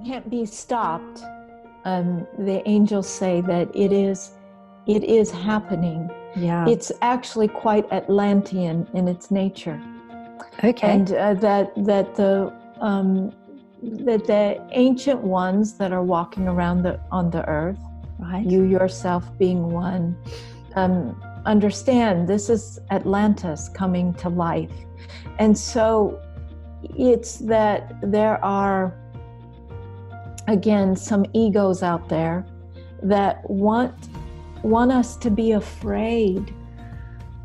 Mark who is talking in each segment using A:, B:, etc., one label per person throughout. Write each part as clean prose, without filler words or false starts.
A: can't be stopped. The angels say that it is happening.
B: Yeah.
A: It's actually quite Atlantean in its nature.
B: Okay.
A: And that the ancient ones that are walking around on the earth,
B: Right.
A: you yourself being one, understand this is Atlantis coming to life. And so it's that there are, again, some egos out there that want us to be afraid.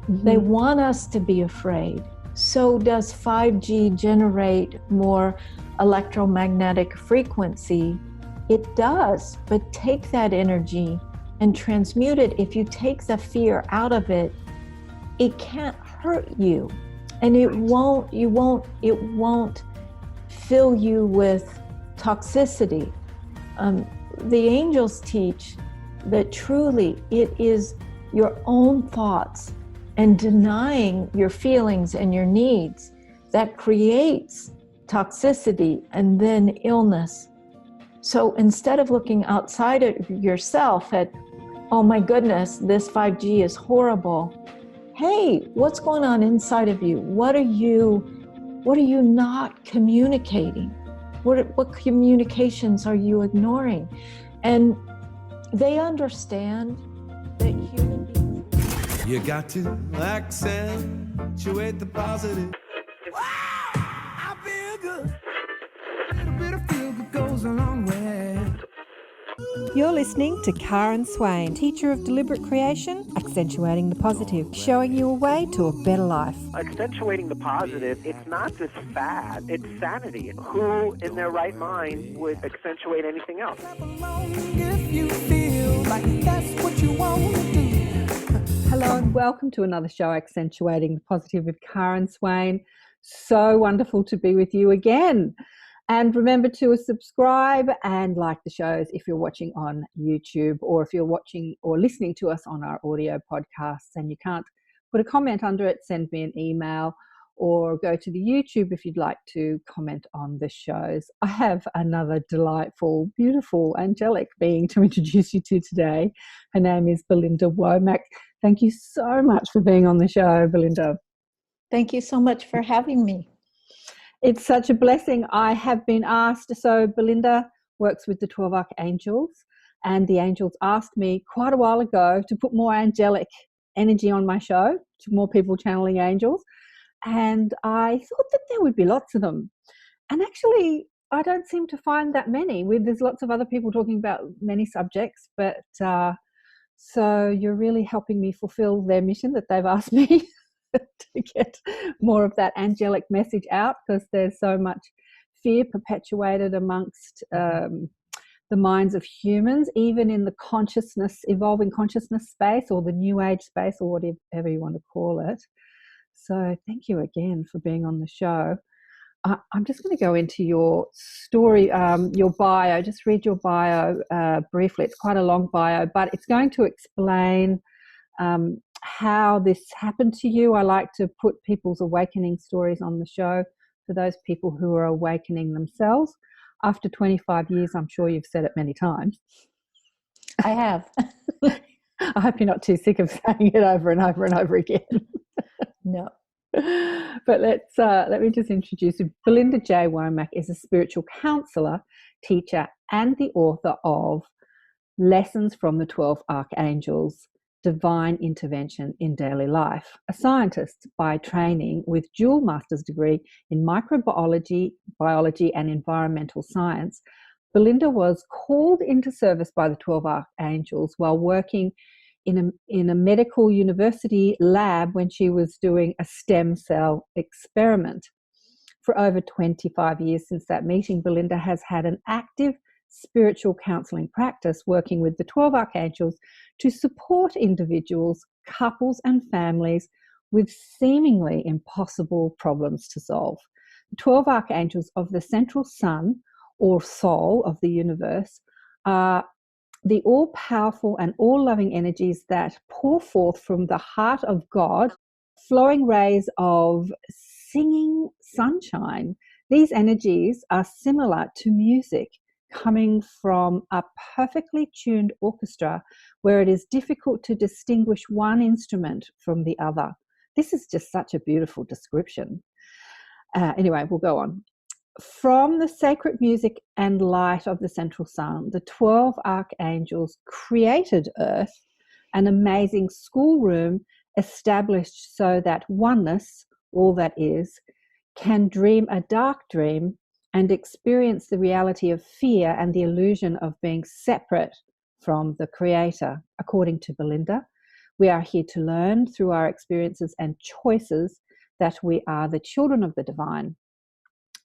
A: Mm-hmm. They want us to be afraid. So does 5G generate more electromagnetic frequency? It does, but take that energy and transmute it. If you take the fear out of it, it can't hurt you. And it won't fill you with toxicity. The angels teach that truly it is your own thoughts and denying your feelings and your needs that creates toxicity and then illness. So instead of looking outside of yourself at, oh my goodness, this 5G is horrible. Hey, what's going on inside of you? What are you not communicating? What communications are you ignoring? And they understand that human beings...
C: You got to accentuate the positive. Wow, I feel good. A little bit of feel good goes a long way.
B: You're listening to Karen Swain, teacher of deliberate creation, accentuating the positive, showing you a way to a better life.
D: Accentuating the positive, it's not just fad, it's sanity. Who in their right mind would accentuate anything else?
C: If you feel like that's what you want to do.
B: Hello and welcome to another show, Accentuating the Positive with Karen Swain. So wonderful to be with you again. And remember to subscribe and like the shows if you're watching on YouTube, or if you're watching or listening to us on our audio podcasts and you can't put a comment under it, send me an email or go to the YouTube if you'd like to comment on the shows. I have another delightful, beautiful, angelic being to introduce you to today. Her name is Belinda Womack. Thank you so much for being on the show, Belinda.
A: Thank you so much for having me.
B: It's such a blessing. I have been asked, so Belinda works with the 12 Archangels, and the angels asked me quite a while ago to put more angelic energy on my show, to more people channeling angels, and I thought that there would be lots of them. And actually, I don't seem to find that many. There's lots of other people talking about many subjects, but so you're really helping me fulfill their mission that they've asked me to get more of that angelic message out, because there's so much fear perpetuated amongst the minds of humans, even in the evolving consciousness space, or the new age space, or whatever you want to call it. So thank you again for being on the show. I'm just going to go into your story, your bio, just read your bio briefly. It's quite a long bio, but it's going to explain how this happened to you. I like to put people's awakening stories on the show for those people who are awakening themselves. After 25 years, I'm sure you've said it many times.
A: I have.
B: I hope you're not too sick of saying it over and over and over again.
A: No.
B: But let me just introduce you. Belinda J. Womack is a spiritual counselor, teacher, and the author of Lessons from the 12 Archangels, Divine Intervention in Daily Life. A scientist by training with dual master's degree in microbiology, biology, and environmental science, Belinda was called into service by the 12 Archangels while working in a medical university lab when she was doing a stem cell experiment. For over 25 years since that meeting, Belinda has had an active spiritual counseling practice working with the 12 Archangels to support individuals, couples, and families with seemingly impossible problems to solve. The 12 Archangels of the central sun, or soul of the universe, are the all-powerful and all-loving energies that pour forth from the heart of God, flowing rays of singing sunshine. These energies are similar to music. coming from a perfectly tuned orchestra where it is difficult to distinguish one instrument from the other. This is just such a beautiful description. Anyway, we'll go on. From the sacred music and light of the central sun, the 12 archangels created Earth, an amazing schoolroom established so that oneness, all that is, can dream a dark dream and experience the reality of fear and the illusion of being separate from the Creator. According to Belinda, we are here to learn through our experiences and choices that we are the children of the divine.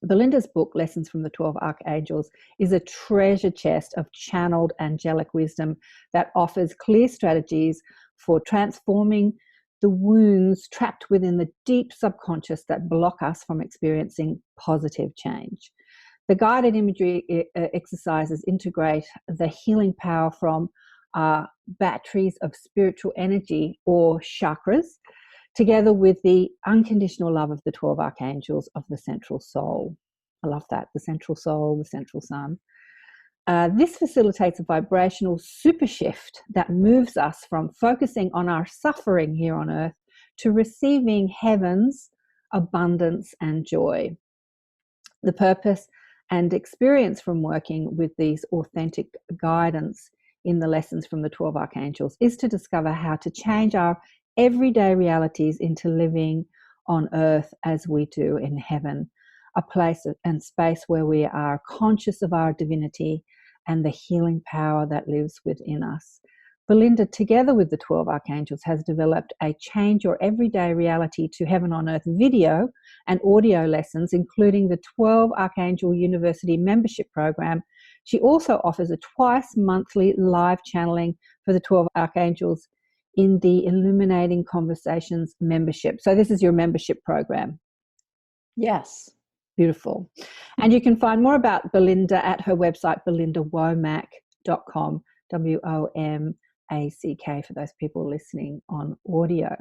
B: Belinda's book, Lessons from the 12 Archangels, is a treasure chest of channeled angelic wisdom that offers clear strategies for transforming the wounds trapped within the deep subconscious that block us from experiencing positive change. The guided imagery exercises integrate the healing power from batteries of spiritual energy, or chakras, together with the unconditional love of the 12 archangels of the central soul. I love that, the central soul, the central sun. This facilitates a vibrational super shift that moves us from focusing on our suffering here on earth to receiving heaven's abundance and joy. The purpose and experience from working with these authentic guidance in the lessons from the 12 archangels is to discover how to change our everyday realities into living on earth as we do in heaven, a place and space where we are conscious of our divinity and the healing power that lives within us. Belinda, together with the 12 archangels, has developed a Change Your Everyday Reality to Heaven on Earth video and audio lessons, including the 12 Archangel University membership program. She also offers a twice monthly live channeling for the 12 archangels in the Illuminating Conversations membership. So this is your membership program.
A: Yes.
B: Beautiful. And you can find more about Belinda at her website, belindawomack.com, WOMACK, for those people listening on audio.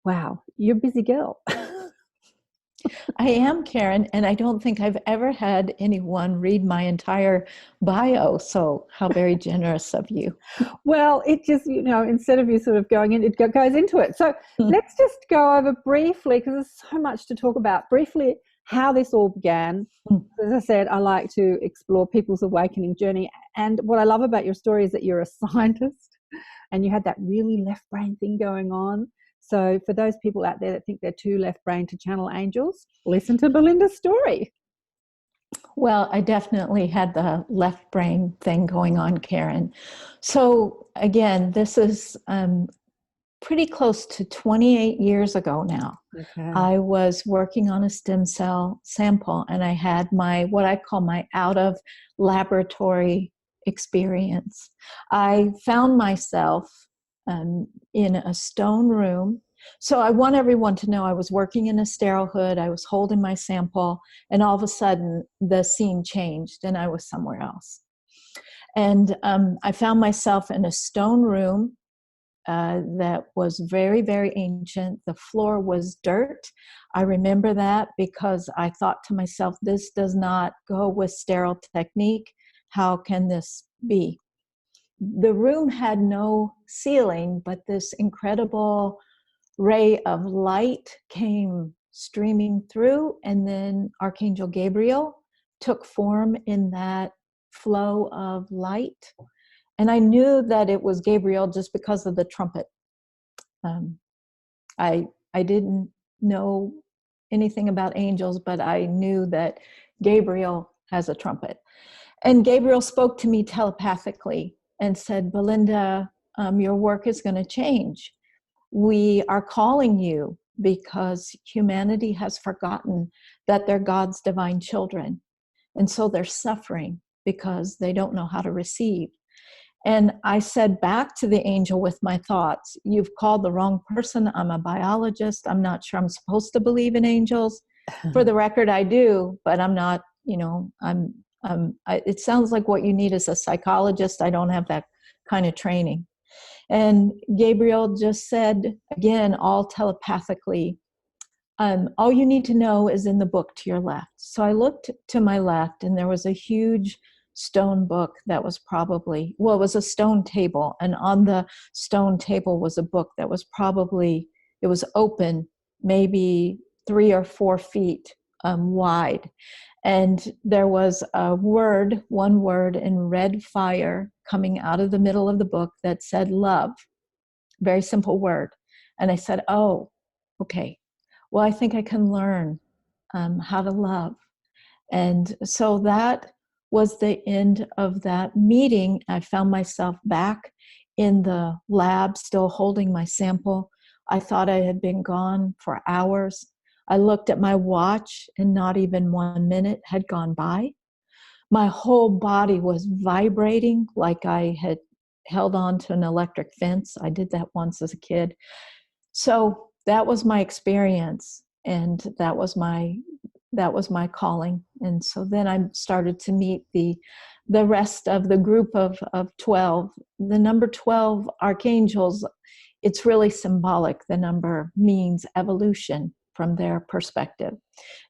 B: Wow, you're a busy girl.
A: I am, Karen, and I don't think I've ever had anyone read my entire bio, so how very generous of you.
B: Well, it just, instead of you sort of going in, it goes into it. So let's just go over briefly, because there's so much to talk about, briefly how this all began. As I said, I like to explore people's awakening journey. And what I love about your story is that you're a scientist and you had that really left brain thing going on. So for those people out there that think they're too left brain to channel angels, listen to Belinda's story.
A: Well, I definitely had the left brain thing going on, Karen. So again, this is pretty close to 28 years ago now.
B: Okay.
A: I was working on a stem cell sample, and I had what I call my out of laboratory experience. I found myself in a stone room. So I want everyone to know I was working in a sterile hood. I was holding my sample, and all of a sudden the scene changed and I was somewhere else. And I found myself in a stone room that was very, very ancient. The floor was dirt. I remember that because I thought to myself, this does not go with sterile technique. How can this be? The room had no ceiling, but this incredible ray of light came streaming through, and then Archangel Gabriel took form in that flow of light. And I knew that it was Gabriel just because of the trumpet. I didn't know anything about angels, but I knew that Gabriel has a trumpet. And Gabriel spoke to me telepathically and said, Belinda, your work is going to change. We are calling you because humanity has forgotten that they're God's divine children. And so they're suffering because they don't know how to receive. And I said back to the angel with my thoughts, you've called the wrong person. I'm a biologist. I'm not sure I'm supposed to believe in angels. For the record, I do, but I'm not, it sounds like what you need is a psychologist. I don't have that kind of training. And Gabriel just said, again, all telepathically, all you need to know is in the book to your left. So I looked to my left, and there was a huge stone book that was probably, well, it was a stone table. And on the stone table was a book that was probably, it was open, maybe 3 or 4 feet wide. And there was a word, one word in red fire coming out of the middle of the book that said love. Very simple word. And I said, oh, okay. Well, I think I can learn how to love. And so that was the end of that meeting. I found myself back in the lab, still holding my sample. I thought I had been gone for hours. I looked at my watch and not even 1 minute had gone by. My whole body was vibrating like I had held on to an electric fence. I did that once as a kid. So that was my experience, and that was my calling. And so then I started to meet the rest of the group of 12. The number 12 archangels, it's really symbolic. The number means evolution from their perspective,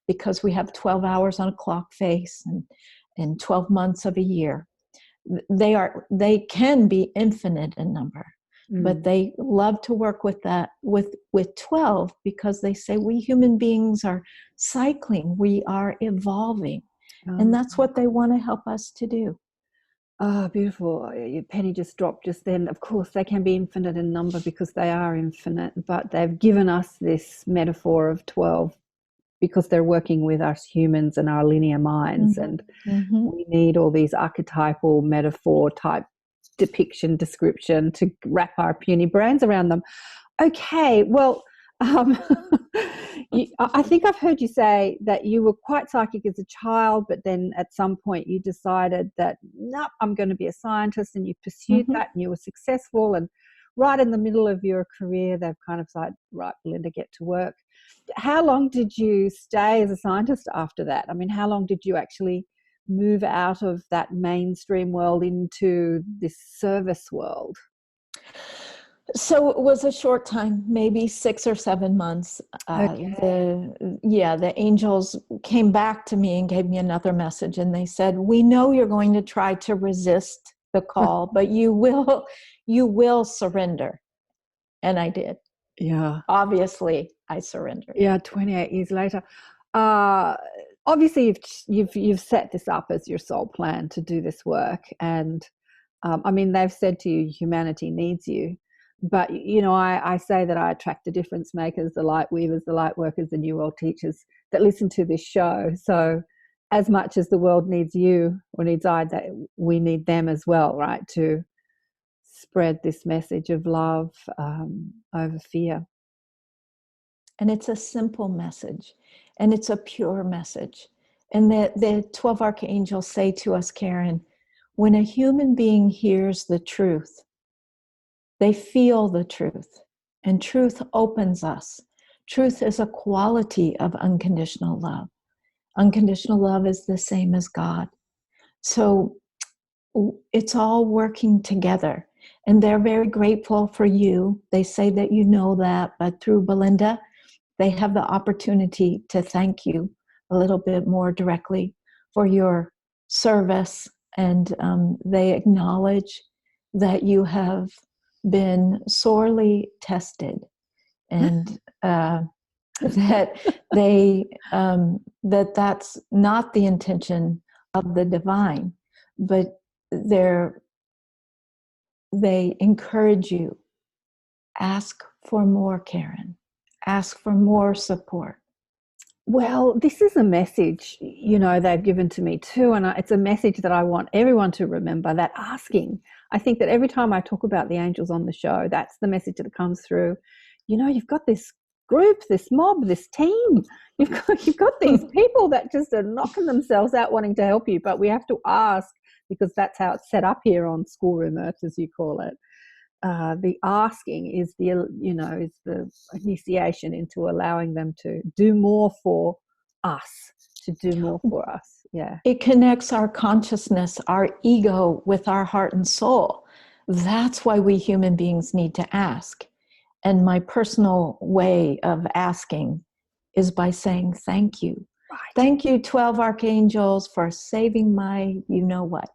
A: because we have 12 hours on a clock face and 12 months of a year. They can be infinite in number, but they love to work with that, with 12, because they say we human beings are cycling, we are evolving. And that's what they want to help us to do.
B: Oh, beautiful. Your penny just dropped just then. Of course, they can be infinite in number because they are infinite, but they've given us this metaphor of 12 because they're working with us humans and our linear minds. And we need all these archetypal metaphor type description to wrap our puny brains around them. Okay, well, I think I've heard you say that you were quite psychic as a child, but then at some point you decided that, nope, I'm going to be a scientist, and you pursued that and you were successful. And right in the middle of your career, they've kind of said, right, Belinda, get to work. How long did you stay as a scientist after that? I mean, how long did you actually move out of that mainstream world into this service world?
A: So it was a short time, maybe 6 or 7 months.
B: Okay.
A: The angels came back to me and gave me another message, and they said, we know you're going to try to resist the call, but you will surrender. And I did.
B: Yeah.
A: Obviously, I surrendered.
B: Yeah, 28 years later. Obviously, you've set this up as your soul plan to do this work. And I mean, they've said to you, humanity needs you. But, you know, I say that I attract the difference makers, the light weavers, the light workers, the new world teachers that listen to this show. So as much as the world needs you or needs I, that we need them as well, right, to spread this message of love over fear.
A: And it's a simple message, and it's a pure message. And the 12 archangels say to us, Karen, when a human being hears the truth, they feel the truth, and truth opens us. Truth is a quality of unconditional love. Unconditional love is the same as God. So it's all working together, and they're very grateful for you. They say that you know that, but through Belinda, they have the opportunity to thank you a little bit more directly for your service, and they acknowledge that you have been sorely tested, and that that's not the intention of the divine, but they encourage you. Ask for more, Karen. Ask for more support.
B: Well, this is a message, you know, they've given to me too, and it's a message that I want everyone to remember, that asking. I think that every time I talk about the angels on the show, that's the message that comes through. You know, you've got this group, this mob, this team. You've got these people that just are knocking themselves out wanting to help you, but we have to ask, because that's how it's set up here on Schoolroom Earth, as you call it. The asking is the initiation into allowing them to do more for us, to do more for us. Yeah.
A: It connects our consciousness, our ego, with our heart and soul. That's why we human beings need to ask. And my personal way of asking is by saying thank you. Thank you, 12 archangels, for saving my you-know-what.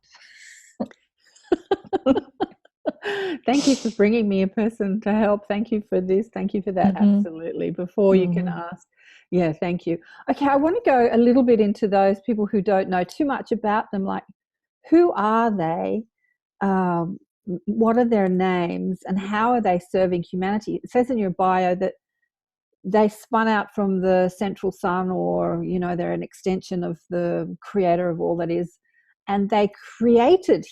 B: Thank you for bringing me a person to help. Thank you for this. Thank you for that. Absolutely. Before you can ask. Yeah, thank you. Okay, I want to go a little bit into those people who don't know too much about them. Like, who are they? What are their names? And how are they serving humanity? It says in your bio that they spun out from the central sun, or, you know, they're an extension of the creator of all that is. And they created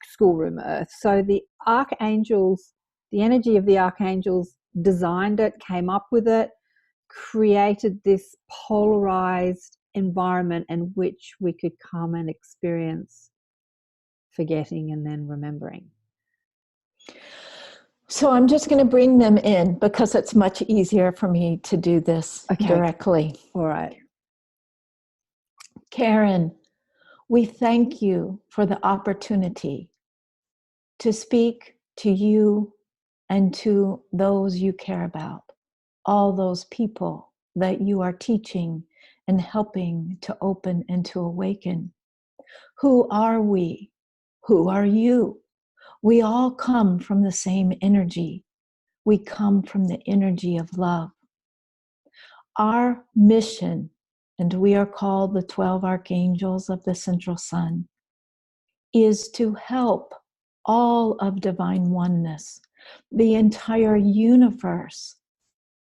B: Schoolroom Earth. So the archangels, the energy of the archangels designed it, came up with it, created this polarized environment in which we could come and experience forgetting and then remembering.
A: So I'm just going to bring them in because it's much easier for me to do this directly.
B: All right.
A: Karen, we thank you for the opportunity to speak to you and to those you care about, all those people that you are teaching and helping to open and to awaken. Who are we? Who are you? We all come from the same energy. We come from the energy of love. Our mission, and we are called the 12 archangels of the central sun, is to help all of divine oneness, the entire universe,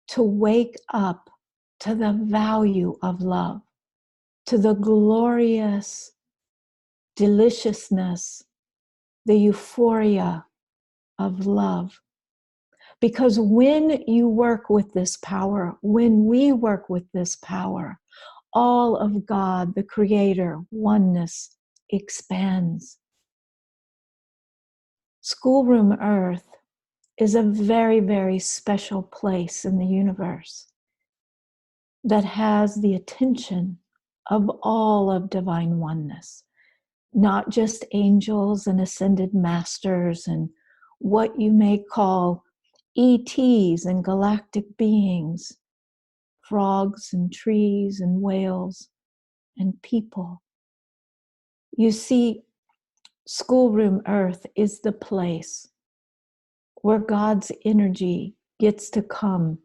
A: to wake up to the value of love, to the glorious deliciousness, the euphoria of love. Because when you work with this power, when we work with this power, all of God, the Creator, oneness, expands. Schoolroom Earth is a very, very special place in the universe that has the attention of all of divine oneness, not just angels and ascended masters and what you may call ETs and galactic beings, frogs and trees and whales and people. You see, Schoolroom Earth is the place where God's energy gets to come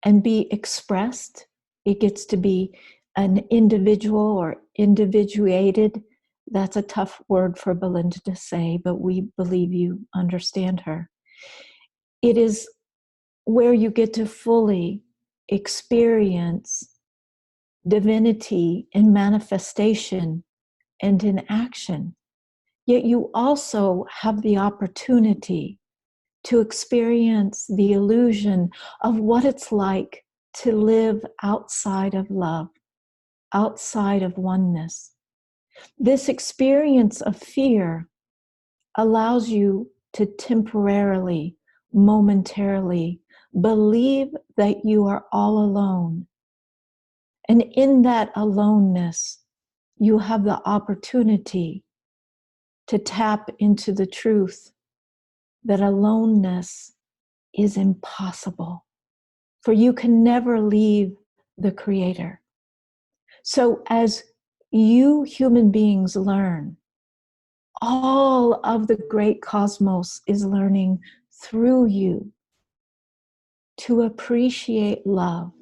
A: and be expressed. It gets to be an individual or individuated. That's a tough word for Belinda to say, but we believe you understand her. It is where you get to fully experience divinity in manifestation and in action. Yet you also have the opportunity to experience the illusion of what it's like to live outside of love, outside of oneness. This experience of fear allows you to temporarily, momentarily believe that you are all alone. And in that aloneness, you have the opportunity to tap into the truth that aloneness is impossible, for you can never leave the Creator. So as you human beings learn, all of the great cosmos is learning through you to appreciate love,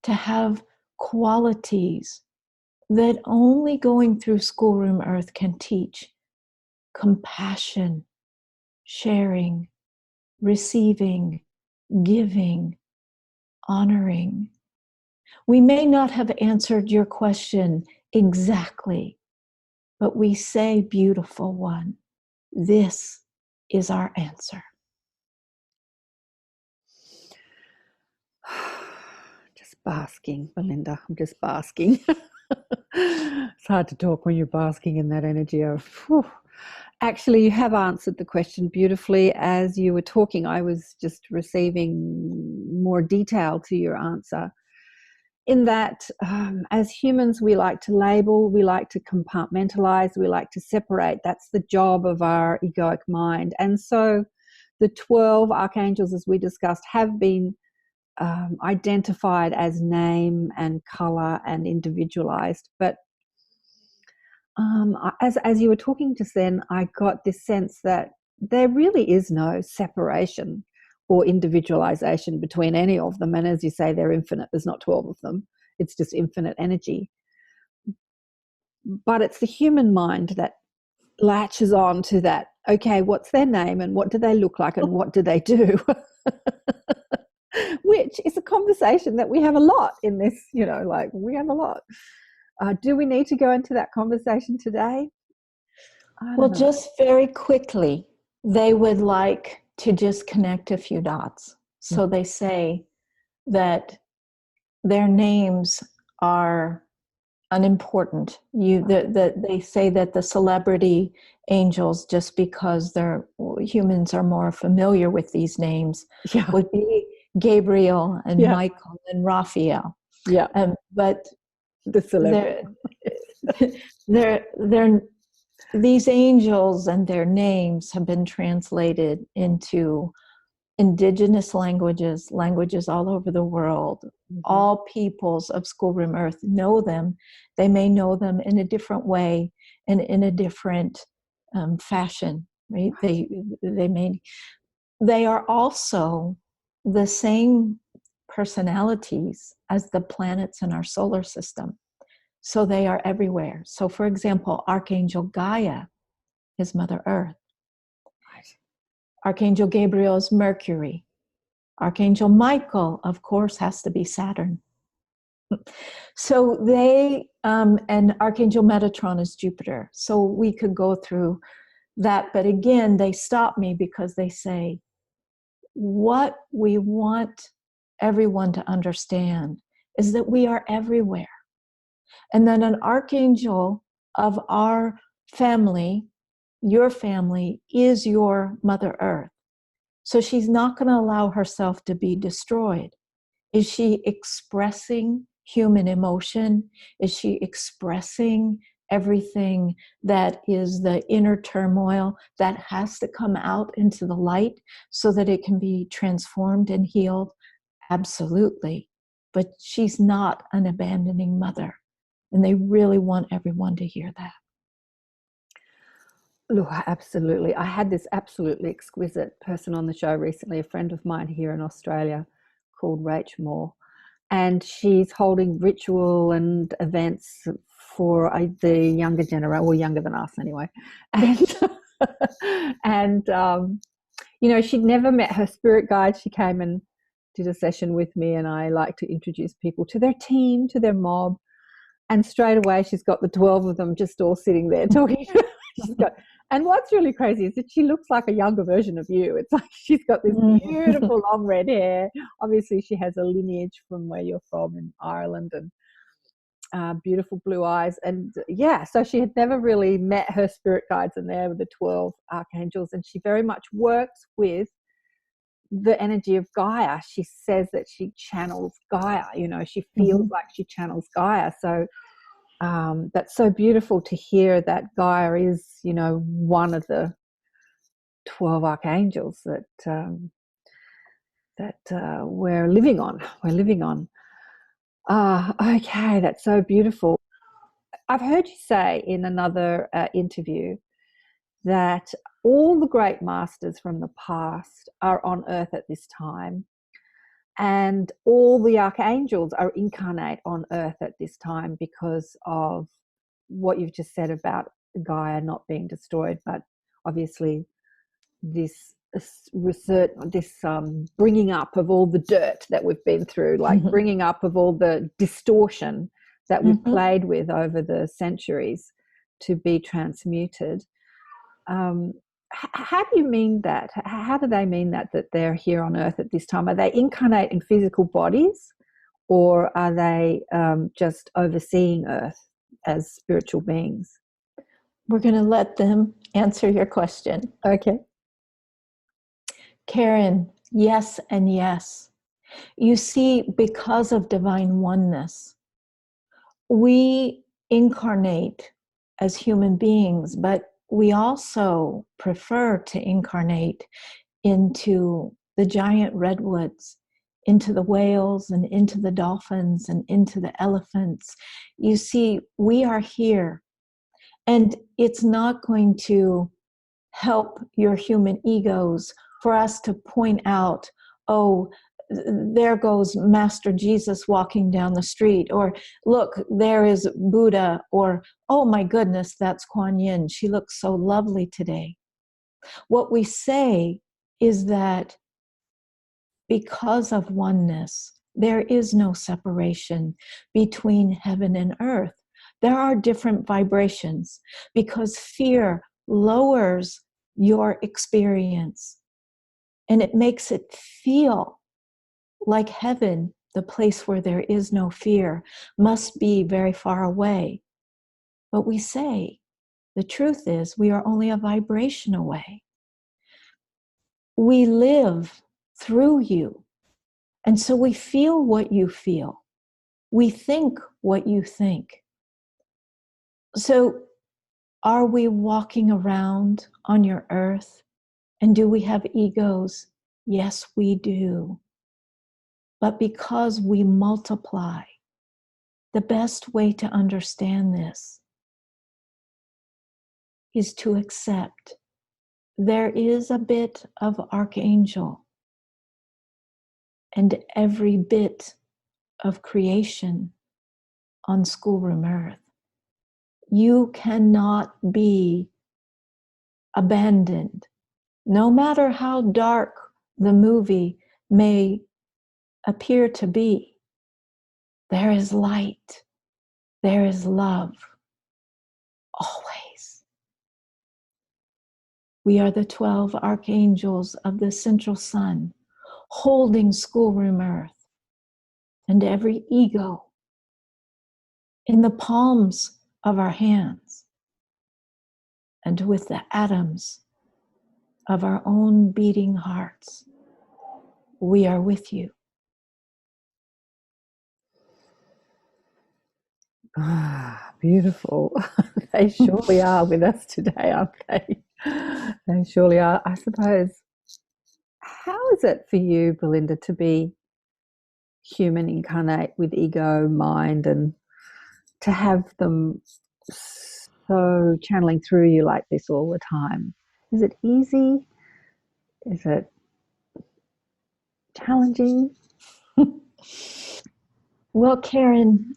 A: to have qualities that only going through Schoolroom Earth can teach: compassion, sharing, receiving, giving, honoring. We may not have answered your question exactly, but we say, beautiful one, this is our answer.
B: Just basking, Belinda. I'm just basking. It's hard to talk when you're basking in that energy of, whew. Actually, you have answered the question beautifully. As you were talking, I was just receiving more detail to your answer. In that, as humans, we like to label, we like to compartmentalize, we like to separate. That's the job of our egoic mind. And so the 12 archangels, as we discussed, have been identified as name and color and individualized. But as you were talking just then, I got this sense that there really is no separation or individualization between any of them. And as you say, they're infinite. There's not 12 of them. It's just infinite energy. But it's the human mind that latches on to that. Okay, what's their name and what do they look like and what do they do? Which is a conversation that we have a lot in this, like we have a lot. Do we need to go into that conversation today?
A: Well, just very quickly, they would like to just connect a few dots. So they say that their names are unimportant. They say that the celebrity angels, just because humans are more familiar with these names, would be Gabriel and Michael and Raphael.
B: Yeah.
A: But
B: the celebrity.
A: they're these angels and their names have been translated into indigenous languages all over the world. Mm-hmm. All peoples of Schoolroom Earth know them. They may know them in a different way and in a different fashion, right? They are also the same personalities as the planets in our solar system. So they are everywhere. So for example, Archangel Gaia is Mother Earth. Archangel Gabriel is Mercury. Archangel Michael, of course, has to be Saturn. So and Archangel Metatron is Jupiter. So we could go through that. But again, they stop me because they say, what we want everyone to understand is that we are everywhere. And then an archangel of our family, your family, is your Mother Earth. So she's not going to allow herself to be destroyed. Is she expressing human emotion? Is she expressing everything that is the inner turmoil that has to come out into the light so that it can be transformed and healed? Absolutely. But she's not an abandoning mother. And they really want everyone to hear that.
B: Look, absolutely. I had this absolutely exquisite person on the show recently, a friend of mine here in Australia called Rach Moore. And she's holding ritual and events for the younger generation, or younger than us anyway. And she'd never met her spirit guide. She came and did a session with me, and I like to introduce people to their team, to their mob. And straight away, she's got the 12 of them just all sitting there talking. And what's really crazy is that she looks like a younger version of you. It's like she's got this beautiful long red hair. Obviously, she has a lineage from where you're from in Ireland, and beautiful blue eyes. And so she had never really met her spirit guides, and there were the 12 archangels. And she very much works with the energy of Gaia. She says that she channels Gaia. She feels like she channels Gaia. So that's so beautiful to hear that Gaia is, one of the 12 archangels that we're living on. Okay, that's so beautiful. I've heard you say in another interview that all the great masters from the past are on Earth at this time, and all the archangels are incarnate on Earth at this time because of what you've just said about Gaia not being destroyed. But obviously this research, this bringing up of all the dirt that we've been through, like bringing up of all the distortion that we've played with over the centuries to be transmuted. How do you mean that? How do they mean that they're here on Earth at this time? Are they incarnate in physical bodies, or are they just overseeing Earth as spiritual beings?
A: We're going to let them answer your question.
B: Okay.
A: Karen, yes and yes. You see, because of divine oneness, we incarnate as human beings, but we also prefer to incarnate into the giant redwoods, into the whales and into the dolphins and into the elephants. You see, we are here, and it's not going to help your human egos for us to point out, oh, there goes Master Jesus walking down the street, or look, there is Buddha, or oh my goodness, that's Kuan Yin. She looks so lovely today. What we say is that because of oneness, there is no separation between heaven and earth. There are different vibrations because fear lowers your experience and it makes it feel like heaven, the place where there is no fear, must be very far away. But we say, the truth is, we are only a vibration away. We live through you. And so we feel what you feel. We think what you think. So are we walking around on your earth? And do we have egos? Yes, we do. But because we multiply, the best way to understand this is to accept there is a bit of Archangel and every bit of creation on schoolroom earth. You cannot be abandoned, no matter how dark the movie may appear to be. There is light, there is love, always. We are the 12 archangels of the central sun, holding schoolroom earth and every ego in the palms of our hands and with the atoms of our own beating hearts. We are with you.
B: Ah, beautiful. They surely are with us today, aren't they? They surely are. I suppose, how is it for you, Belinda, to be human incarnate with ego, mind, and to have them so channeling through you like this all the time? Is it easy? Is it challenging?
A: Well, Karen,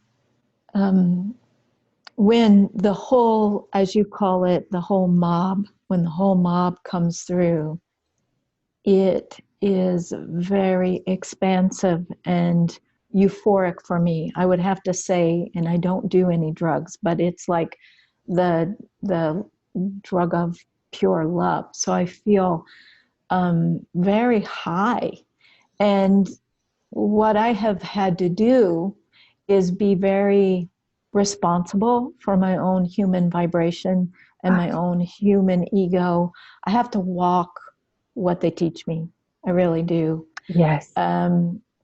A: when the whole, as you call it, the whole mob, when the whole mob comes through, it is very expansive and euphoric for me. I would have to say, and I don't do any drugs, but it's like the drug of pure love. So I feel very high. And what I have had to do is be very responsible for my own human vibration and my own human ego. I have to walk what they teach me. I really do.
B: Yes.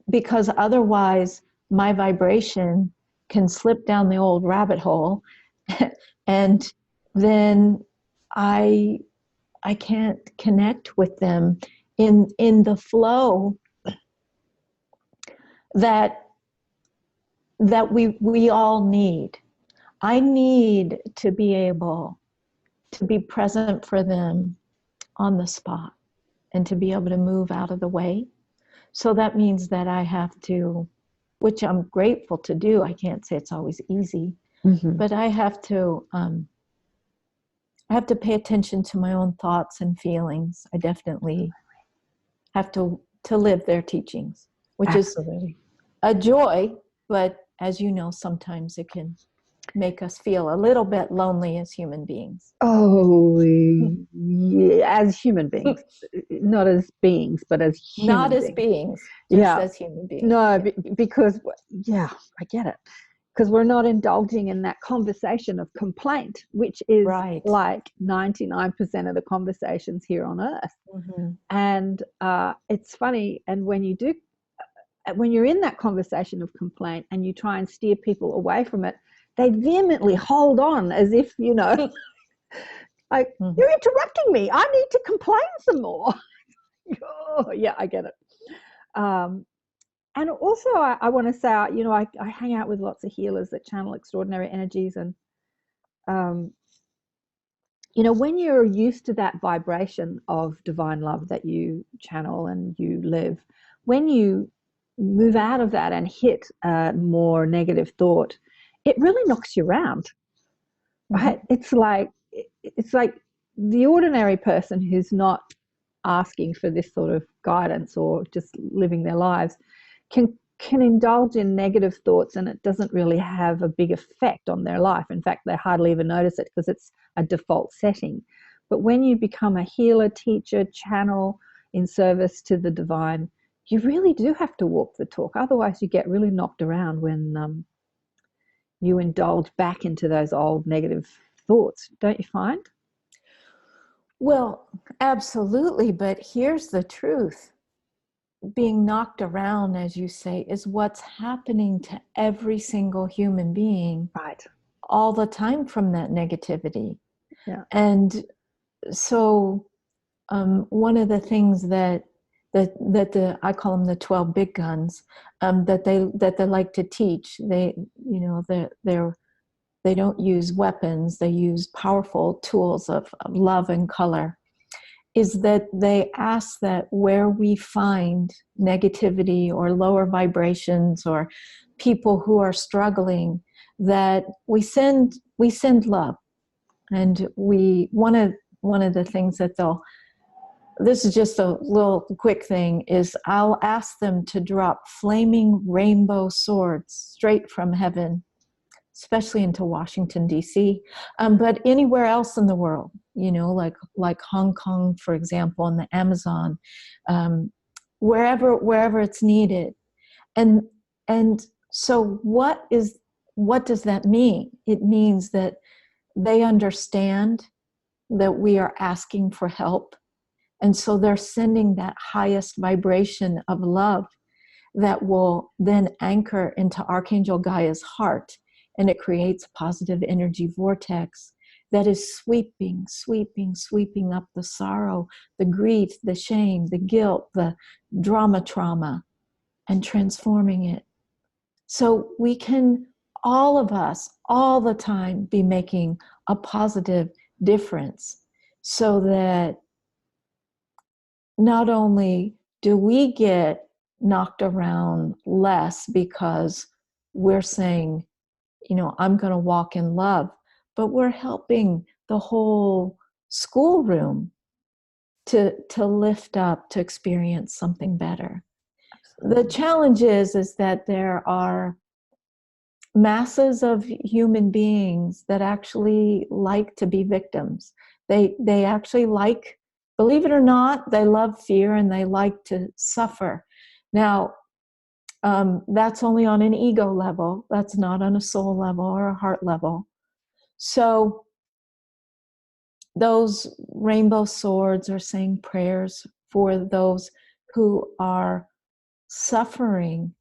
A: Because otherwise my vibration can slip down the old rabbit hole and then I can't connect with them in the flow that we all need. I need to be able to be present for them on the spot and to be able to move out of the way. So that means that I have to, which I'm grateful to do. I can't say it's always easy, but I have to pay attention to my own thoughts and feelings. I definitely have to live their teachings, which
B: Absolutely.
A: is a joy, but as you know, sometimes it can make us feel a little bit lonely as human beings.
B: Oh, yeah, as human beings, not as beings, but as human
A: Not as beings, just as human beings.
B: No, because, yeah, I get it. Because we're not indulging in that conversation of complaint, which is like 99% of the conversations here on earth. And it's funny, and when you're in that conversation of complaint and you try and steer people away from it, they vehemently hold on as if, like, you're interrupting me. I need to complain some more. Oh, yeah, I get it. And also, I want to say, I hang out with lots of healers that channel extraordinary energies, and when you're used to that vibration of divine love that you channel and you live, when you move out of that and hit more negative thought, it really knocks you around, right? Mm-hmm. It's like the ordinary person who's not asking for this sort of guidance or just living their lives can indulge in negative thoughts, and it doesn't really have a big effect on their life. In fact, they hardly even notice it because it's a default setting. But when you become a healer, teacher, channel in service to the divine, you really do have to walk the talk. Otherwise, you get really knocked around when you indulge back into those old negative thoughts, don't you find?
A: Well, absolutely. But here's the truth. Being knocked around, as you say, is what's happening to every single human being,
B: right,
A: all the time from that negativity.
B: Yeah.
A: And so one of the things that I call them the 12 big guns, that they like to teach, they don't use weapons, they use powerful tools of love and color, is that they ask that where we find negativity or lower vibrations or people who are struggling, that we send love. And one of the things that this is just a little quick thing, is I'll ask them to drop flaming rainbow swords straight from heaven, especially into Washington, D.C., but anywhere else in the world, like Hong Kong, for example, and the Amazon, wherever it's needed. And so what does that mean? It means that they understand that we are asking for help. And so they're sending that highest vibration of love that will then anchor into Archangel Gaia's heart. And it creates a positive energy vortex that is sweeping up the sorrow, the grief, the shame, the guilt, the trauma, and transforming it. So we can, all of us, all the time, be making a positive difference, so that not only do we get knocked around less because we're saying, I'm going to walk in love, but we're helping the whole schoolroom to lift up, to experience something better. Absolutely. The challenge is that there are masses of human beings that actually like to be victims. They actually like, believe it or not, they love fear and they like to suffer. Now, that's only on an ego level. That's not on a soul level or a heart level. So those rainbow swords are saying prayers for those who are suffering.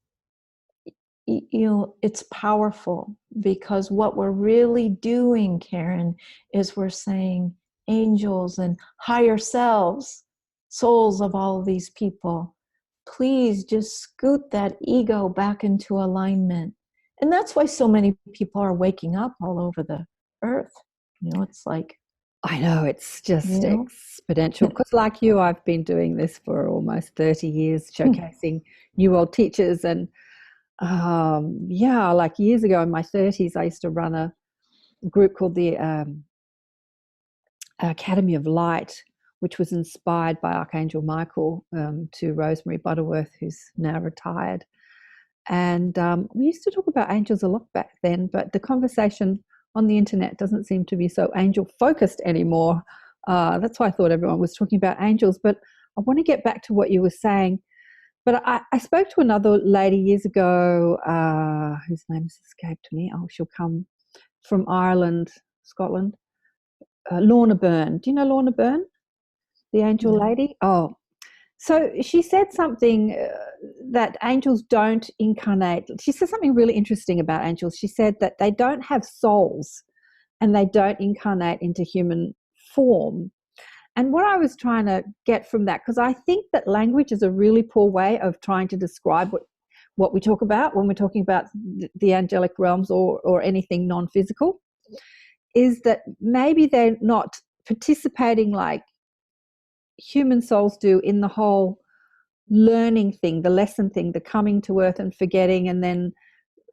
A: It's powerful, because what we're really doing, Karen, is we're saying, angels and higher selves, souls of all of these people, please just scoot that ego back into alignment. And that's why so many people are waking up all over the earth. It's like,
B: I know, it's just exponential. Because like you, I've been doing this for almost 30 years, showcasing new world teachers. And like years ago in my 30s, I used to run a group called the Academy of Light, which was inspired by Archangel Michael, to Rosemary Butterworth, who's now retired. And we used to talk about angels a lot back then, but the conversation on the internet doesn't seem to be so angel focused anymore. That's why I thought everyone was talking about angels. But I want to get back to what you were saying. But I spoke to another lady years ago, whose name has escaped me. Oh, she'll come from Ireland, Scotland. Lorna Byrne. Do you know Lorna Byrne? The angel lady? Oh, so she said something that angels don't incarnate. She said something really interesting about angels. She said that they don't have souls and they don't incarnate into human form. And what I was trying to get from that, because I think that language is a really poor way of trying to describe what we talk about when we're talking about the angelic realms or anything non-physical, is that maybe they're not participating like human souls do in the whole learning thing, the lesson thing, the coming to earth and forgetting and then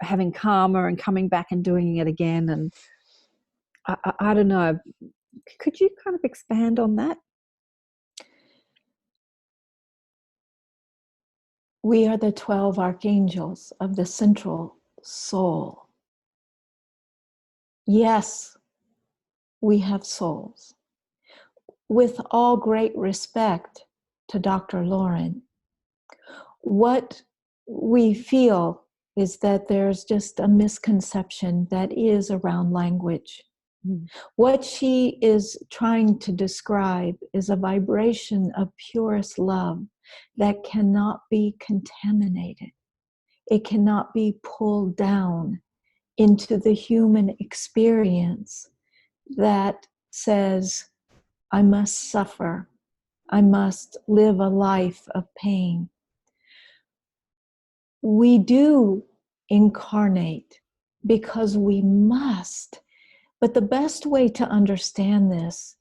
B: having karma and coming back and doing it again. And I don't know. Could you kind of expand on that?
A: We are the 12 archangels of the central soul. Yes, we have souls. With all great respect to Dr. Lauren, what we feel is that there's just a misconception that is around language. What she is trying to describe is a vibration of purest love that cannot be contaminated. It cannot be pulled down into the human experience that says, I must suffer. I must live a life of pain. We do incarnate because we must. But the best way to understand this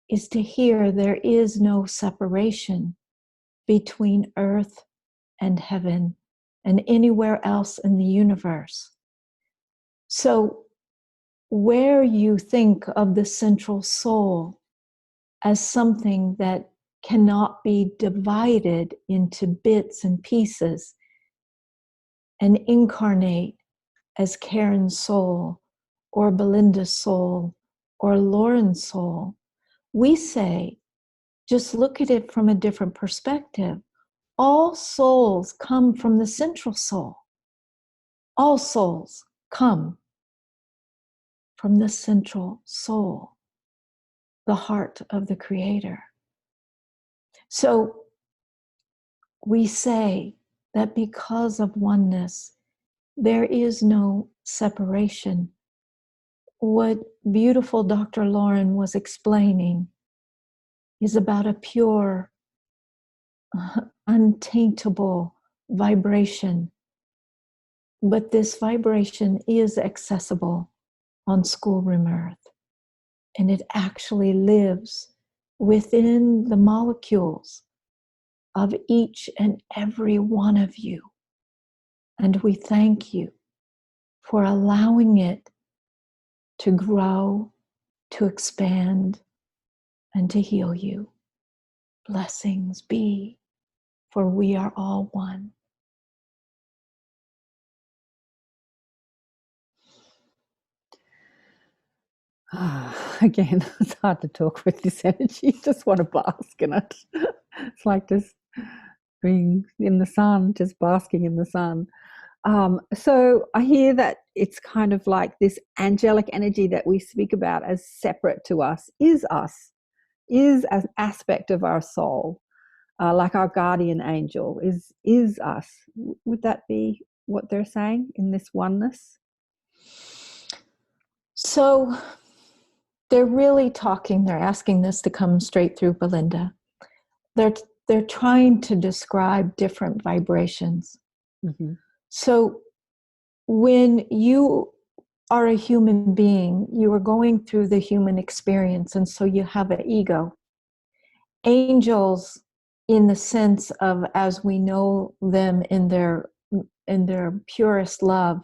A: is to hear there is no separation between earth and heaven and anywhere else in the universe. So where you think of the central soul as something that cannot be divided into bits and pieces and incarnate as Karen's soul or Belinda's soul or Lauren's soul, we say, just look at it from a different perspective. All souls come from the central soul. All souls come from the central soul, the heart of the Creator. So we say that because of oneness, there is no separation. What beautiful Dr. Lauren was explaining is about a pure, untaintable vibration. But this vibration is accessible on schoolroom earth. And it actually lives within the molecules of each and every one of you. And we thank you for allowing it to grow, to expand, and to heal you. Blessings be, for we are all one.
B: Again, it's hard to talk with this energy. You just want to bask in it. It's like just being in the sun, just basking in the sun. So I hear that it's kind of like this angelic energy that we speak about as separate to us, is an aspect of our soul, like our guardian angel is us. Would that be what they're saying in this oneness?
A: So they're really talking, they're asking this to come straight through Belinda. They're trying to describe different vibrations.
B: Mm-hmm.
A: So when you are a human being, you are going through the human experience, and so you have an ego. Angels, in the sense of as we know them in their purest love,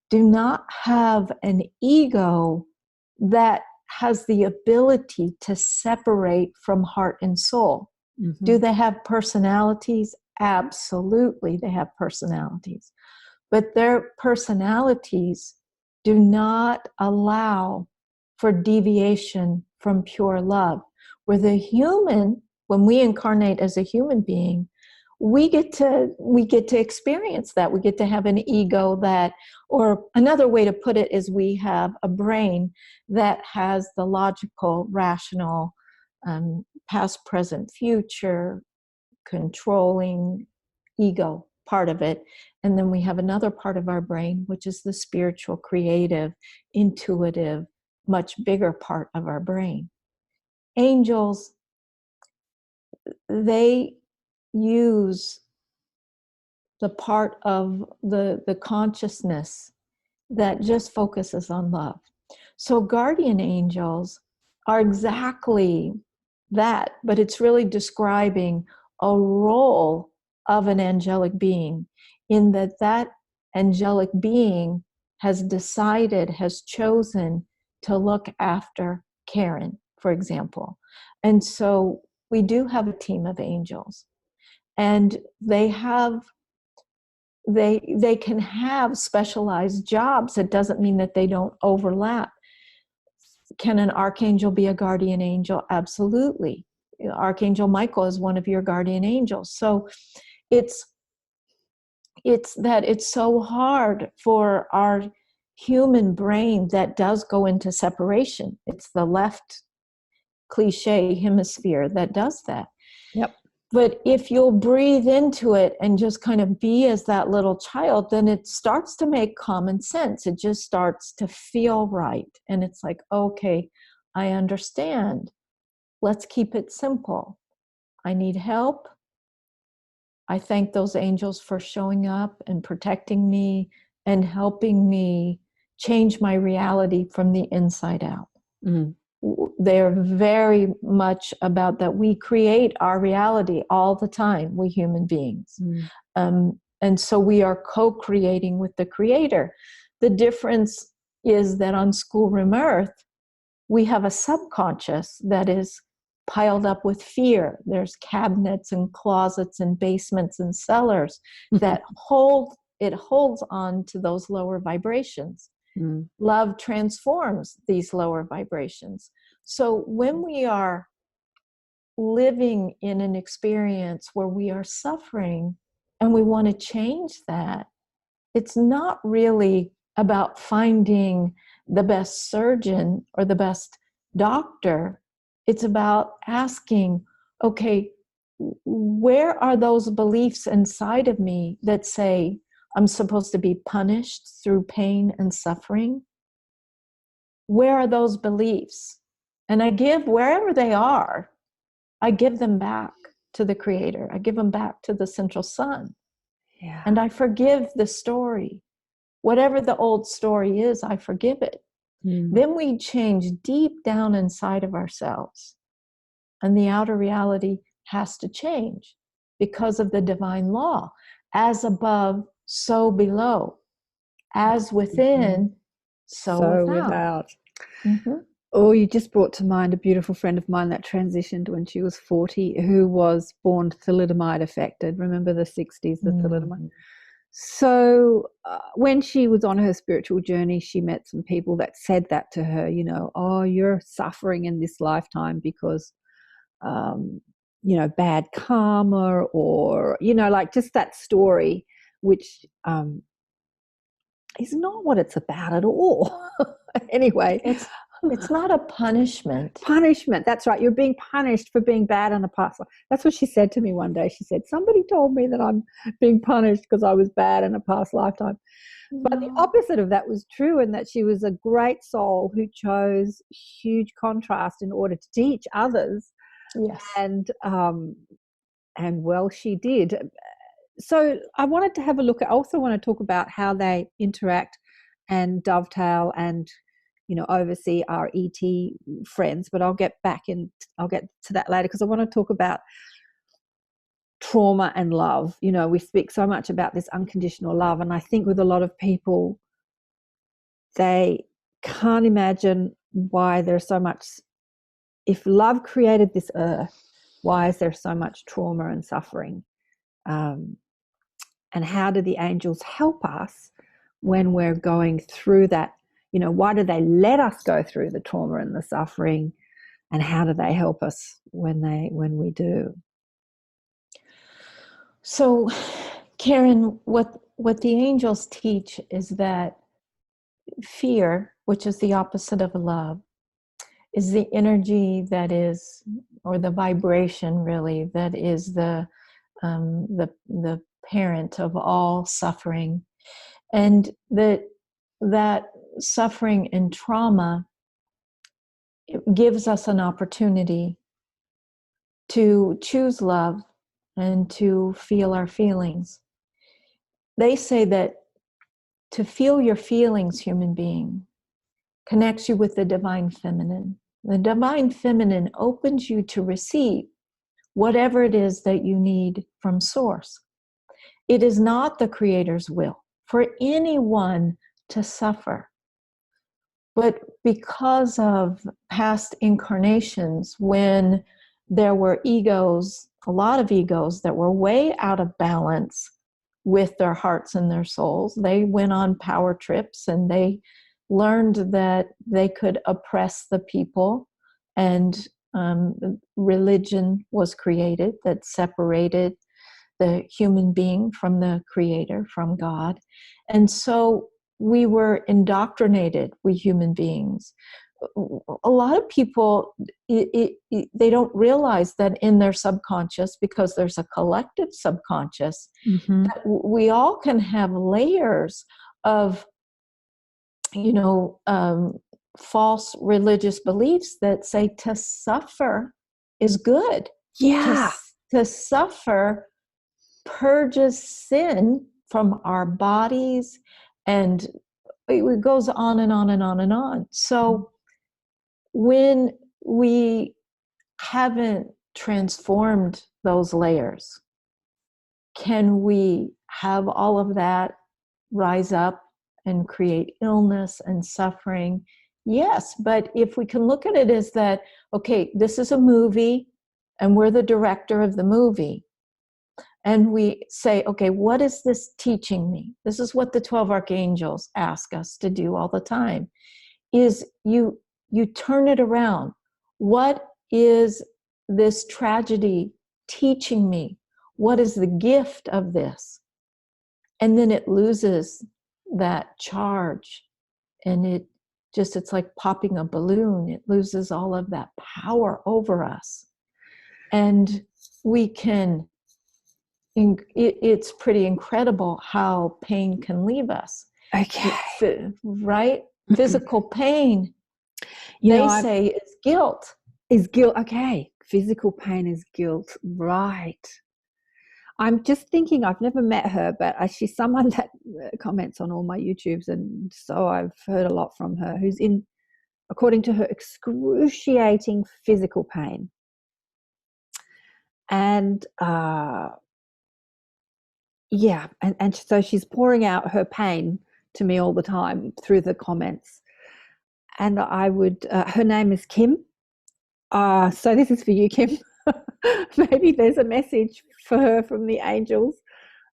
A: do not have an ego that has the ability to separate from heart and soul. Mm-hmm. Do they have personalities? Absolutely, they have personalities. But their personalities do not allow for deviation from pure love. Where the human, when we incarnate as a human being, we get to experience that. We get to have an ego that, or another way to put it is we have a brain that has the logical, rational, past, present, future, controlling ego part of it. And then we have another part of our brain, which is the spiritual, creative, intuitive, much bigger part of our brain. Angels, they use the part of the consciousness that just focuses on love. So guardian angels are exactly that, but it's really describing a role of an angelic being, in that that angelic being has decided, has chosen to look after Karen, for example. And so we do have a team of angels, and they can have specialized jobs. It doesn't mean that they don't overlap. Can an archangel be a guardian angel? Absolutely. Archangel Michael is one of your guardian angels. So it's that it's so hard for our human brain that does go into separation. It's the left cliche hemisphere that does that.
B: Yep.
A: But if you'll breathe into it and just kind of be as that little child, then it starts to make common sense. It just starts to feel right. And it's like, okay, I understand. Let's keep it simple. I need help. I thank those angels for showing up and protecting me and helping me change my reality from the inside out.
B: Mm.
A: They're very much about that. We create our reality all the time, we human beings. And so we are co-creating with the Creator. The difference is that on schoolroom Earth, we have a subconscious that is piled up with fear. There's cabinets and closets and basements and cellars that holds on to those lower vibrations. Love transforms these lower vibrations. So when we are living in an experience where we are suffering and we want to change that, it's not really about finding the best surgeon or the best doctor. It's about asking, okay, where are those beliefs inside of me that say I'm supposed to be punished through pain and suffering? Where are those beliefs? And I give, wherever they are, I give them back to the Creator. I give them back to the central sun.
B: Yeah.
A: And I forgive the story. Whatever the old story is, I forgive it. Then we change deep down inside of ourselves. And the outer reality has to change because of the divine law. As above, so below. As within, so without.
B: Oh, you just brought to mind a beautiful friend of mine that transitioned when she was 40, who was born thalidomide affected. Remember the 60s, the thalidomide? So when she was on her spiritual journey, she met some people that said that to her, you know, oh, you're suffering in this lifetime because, you know, bad karma, or, you know, like just that story, which is not what it's about at all. Anyway.
A: It's not a punishment.
B: Punishment, that's right. You're being punished for being bad in a past life. That's what she said to me one day. She said, somebody told me that I'm being punished because I was bad in a past lifetime. But the opposite of that was true, in that she was a great soul who chose huge contrast in order to teach others.
A: Yes.
B: And well, she did. So I wanted to have a look at, I also want to talk about how they interact and dovetail and, you know, oversee our ET friends, but I'll get to that later, because I want to talk about trauma and love. You know, we speak so much about this unconditional love, and I think with a lot of people, they can't imagine why there's so much, if love created this earth, why is there so much trauma and suffering? And how do the angels help us when we're going through that? You know, why do they let us go through the trauma and the suffering, and how do they help us when we do?
A: So, Karen, what the angels teach is that fear, which is the opposite of love, is the energy that is, or the vibration really, that is the parent of all suffering, and that suffering and trauma, it gives us an opportunity to choose love and to feel our feelings. they say that to feel your feelings, human being, connects you with the divine feminine. The divine feminine opens you to receive whatever it is that you need from source. It is not the Creator's will for anyone to suffer. But because of past incarnations, when there were egos, a lot of egos that were way out of balance with their hearts and their souls, they went on power trips and they learned that they could oppress the people, and religion was created that separated the human being from the Creator, from God. And so we were indoctrinated, we human beings. A lot of people, they don't realize that in their subconscious, because there's a collective subconscious, that we all can have layers of, false religious beliefs that say to suffer is good.
B: Yeah.
A: To suffer purges sin from our bodies, and it goes on and on and on and on. So when we haven't transformed those layers, can we have all of that rise up and create illness and suffering? Yes, but if we can look at it as that, okay, this is a movie and we're the director of the movie, and we say, okay, what is this teaching me? This is what the 12 archangels ask us to do all the time, is you turn it around. What is this tragedy teaching me? What is the gift of this? And then it loses that charge, and it's like popping a balloon. It loses all of that power over us. And we can, it's pretty incredible how pain can leave us.
B: Okay.
A: Right? Physical pain, say, is guilt.
B: Is guilt. Okay. Physical pain is guilt. Right. I'm just thinking, I've never met her, but she's someone that comments on all my YouTubes, and so I've heard a lot from her, who's in, according to her, excruciating physical pain. And and so she's pouring out her pain to me all the time through the comments. And I would, her name is Kim. So this is for you, Kim. Maybe there's a message for her from the angels,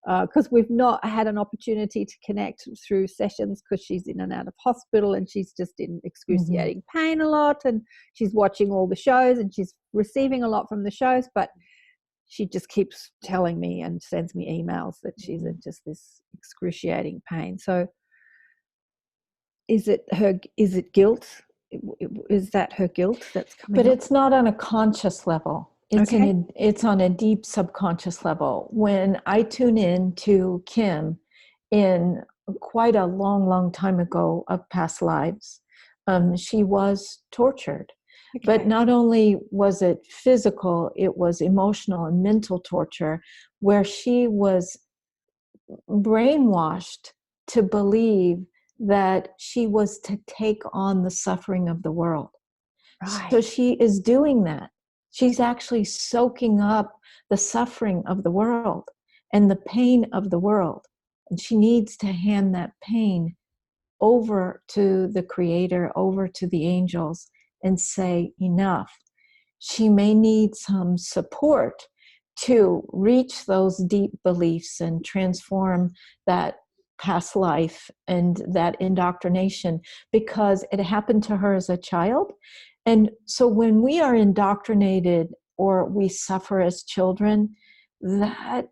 B: because we've not had an opportunity to connect through sessions, because she's in and out of hospital and she's just in excruciating pain a lot, and she's watching all the shows and she's receiving a lot from the shows, but she just keeps telling me and sends me emails that she's in just this excruciating pain. So is it guilt? Is that her guilt that's coming
A: But
B: up?
A: it's not on a conscious level. It's on a deep subconscious level. When I tune in to Kim in quite a long, long time ago of past lives, she was tortured. Okay. But not only was it physical, it was emotional and mental torture, where she was brainwashed to believe that she was to take on the suffering of the world. Right. So she is doing that. She's actually soaking up the suffering of the world and the pain of the world. And she needs to hand that pain over to the Creator, over to the angels, and say, enough. She may need some support to reach those deep beliefs and transform that past life and that indoctrination, because it happened to her as a child. And so when we are indoctrinated or we suffer as children, that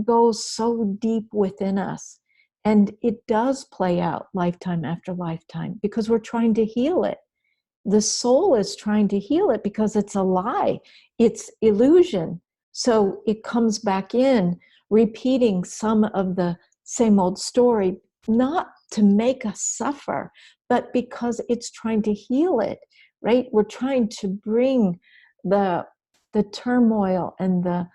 A: goes so deep within us. And it does play out lifetime after lifetime, because we're trying to heal it. The soul is trying to heal it because it's a lie. It's illusion. So it comes back in, repeating some of the same old story, not to make us suffer, but because it's trying to heal it, right? We're trying to bring the turmoil and the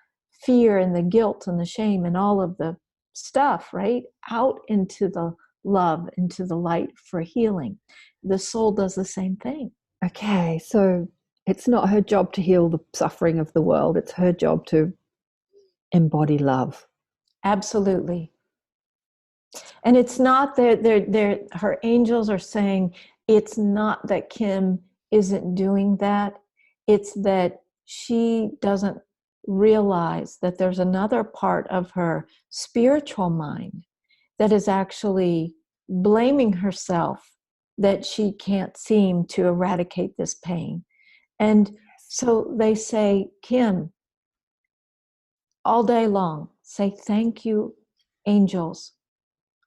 A: fear and the guilt and the shame and all of the stuff, right? Out into the love, into the light for healing. The soul does the same thing.
B: Okay, so it's not her job to heal the suffering of the world. It's her job to embody love.
A: Absolutely. And it's not that her angels are saying it's not that Kim isn't doing that. It's that she doesn't realize that there's another part of her spiritual mind that is actually blaming herself that she can't seem to eradicate this pain. And so they say, Kim, all day long, say, thank you, angels.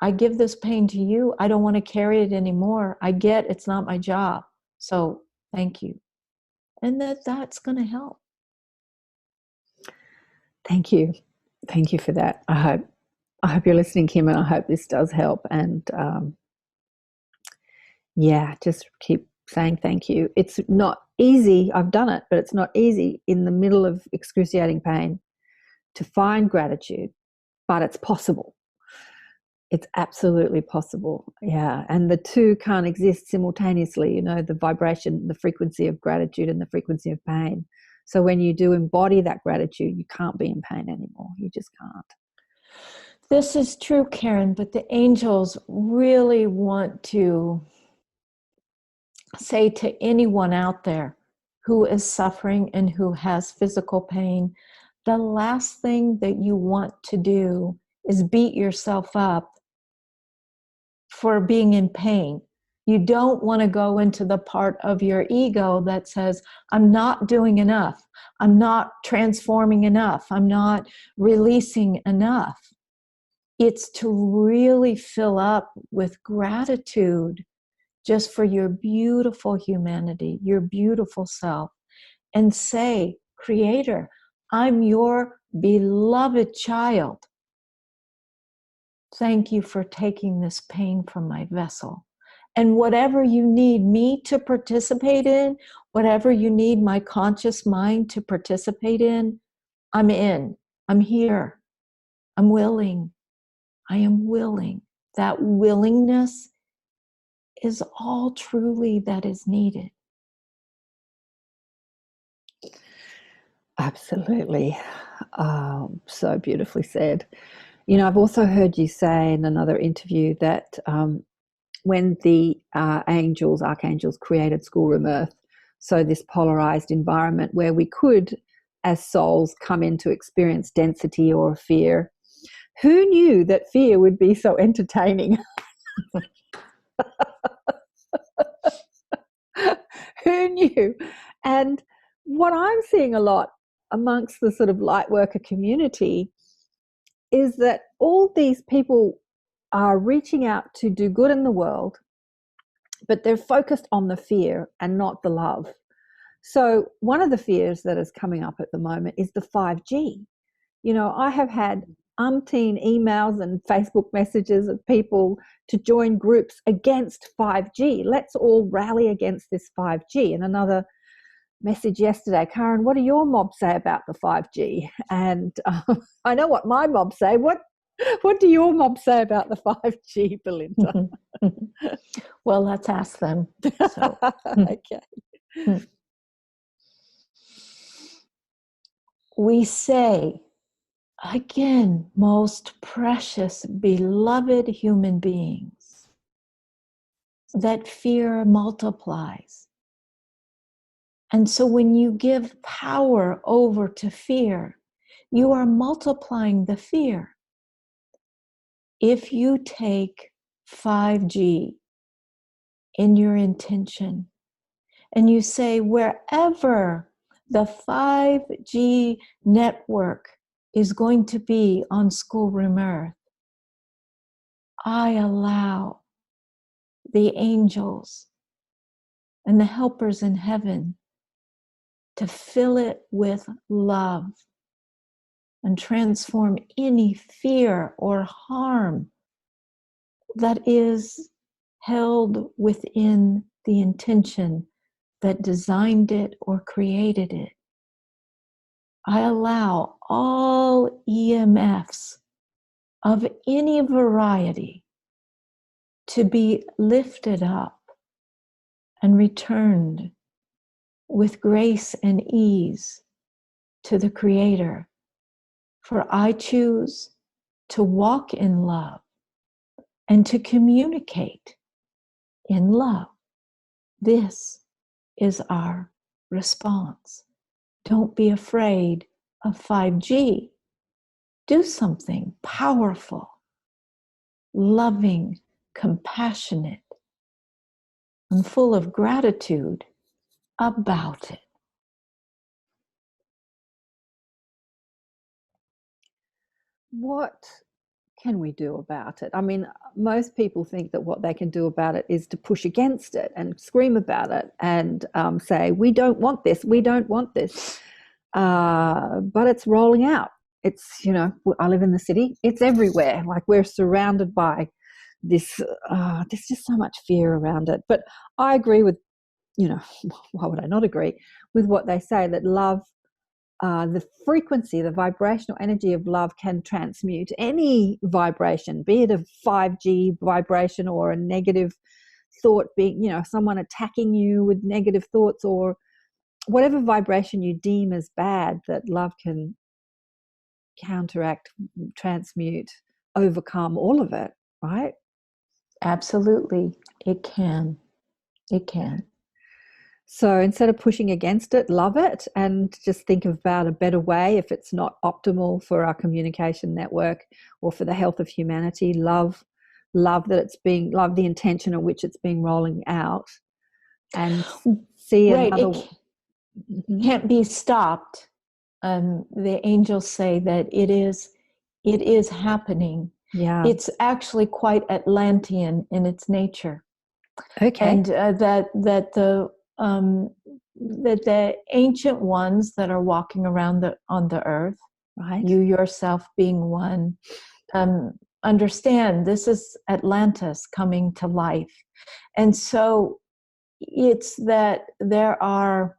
A: I give this pain to you. I don't want to carry it anymore. I get it's not my job. So thank you. And that's going to help.
B: Thank you. Thank you for that. I hope you're listening, Kim, and I hope this does help. And just keep saying thank you. It's not easy. I've done it, but it's not easy in the middle of excruciating pain to find gratitude, but it's possible. It's absolutely possible. Yeah. And the two can't exist simultaneously, the vibration, the frequency of gratitude and the frequency of pain. So when you do embody that gratitude, you can't be in pain anymore. You just can't.
A: This is true, Karen, but the angels really want to say to anyone out there who is suffering and who has physical pain, the last thing that you want to do is beat yourself up for being in pain. You don't want to go into the part of your ego that says, I'm not doing enough. I'm not transforming enough. I'm not releasing enough. It's to really fill up with gratitude just for your beautiful humanity, your beautiful self, and say, Creator, I'm your beloved child. Thank you for taking this pain from my vessel. And whatever you need me to participate in, whatever you need my conscious mind to participate in, I'm in. I'm here. I'm willing. I am willing. That willingness is all truly that is needed.
B: Absolutely. So beautifully said. I've also heard you say in another interview that when the archangels created schoolroom Earth, so this polarized environment where we could, as souls, come in to experience density or fear. Who knew that fear would be so entertaining? Who knew? And what I'm seeing a lot amongst the sort of light worker community is that all these people are reaching out to do good in the world, but they're focused on the fear and not the love. So one of the fears that is coming up at the moment is the 5G. I have had umpteen emails and Facebook messages of people to join groups against 5G. Let's all rally against this 5G. And another message yesterday, Karen, what do your mob say about the 5G? And I know what my mob say. What do your mob say about the 5G, Belinda?
A: Well, let's ask them. So.
B: Okay.
A: We say, again, most precious, beloved human beings, that fear multiplies. And so when you give power over to fear, you are multiplying the fear. If you take 5G in your intention and you say, wherever the 5G network is going to be on schoolroom Earth, I allow the angels and the helpers in heaven to fill it with love and transform any fear or harm that is held within the intention that designed it or created it. I allow all EMFs of any variety to be lifted up and returned with grace and ease to the Creator. For I choose to walk in love and to communicate in love. This is our response. Don't be afraid of 5G. Do something powerful, loving, compassionate, and full of gratitude about it.
B: What can we do about it? I mean, most people think that what they can do about it is to push against it and scream about it and say, we don't want this, we don't want this. But it's rolling out. It's, you know, I live in the city. It's everywhere. Like, we're surrounded by this, there's just so much fear around it. But I agree with, you know, why would I not agree with what they say, that love, the frequency, the vibrational energy of love can transmute any vibration, be it a 5G vibration or a negative thought, being, you know, someone attacking you with negative thoughts, or whatever vibration you deem as bad, that love can counteract, transmute, overcome all of it, right?
A: Absolutely, it can. It can.
B: So instead of pushing against it, love it, and just think about a better way. If it's not optimal for our communication network or for the health of humanity, love that it's being, love the intention in which it's being rolling out, and see another.
A: It can't be stopped. The angels say that it is happening.
B: Yeah.
A: It's actually quite Atlantean in its nature.
B: Okay.
A: And that the ancient ones that are walking around on the earth,
B: Right.
A: you yourself being one, understand this is Atlantis coming to life. And so it's that there are,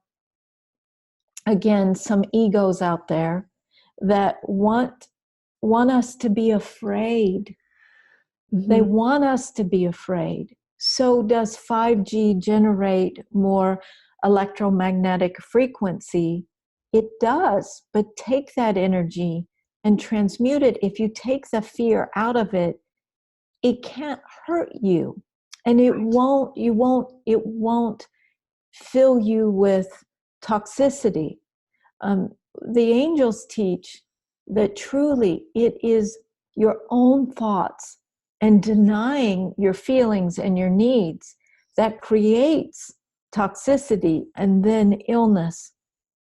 A: again, some egos out there that want us to be afraid.
B: Mm-hmm.
A: They want us to be afraid. So does 5G generate more electromagnetic frequency? It does, but take that energy and transmute it. If you take the fear out of it, it can't hurt you. And it won't fill you with toxicity. The angels teach that truly it is your own thoughts and denying your feelings and your needs that creates toxicity and then illness.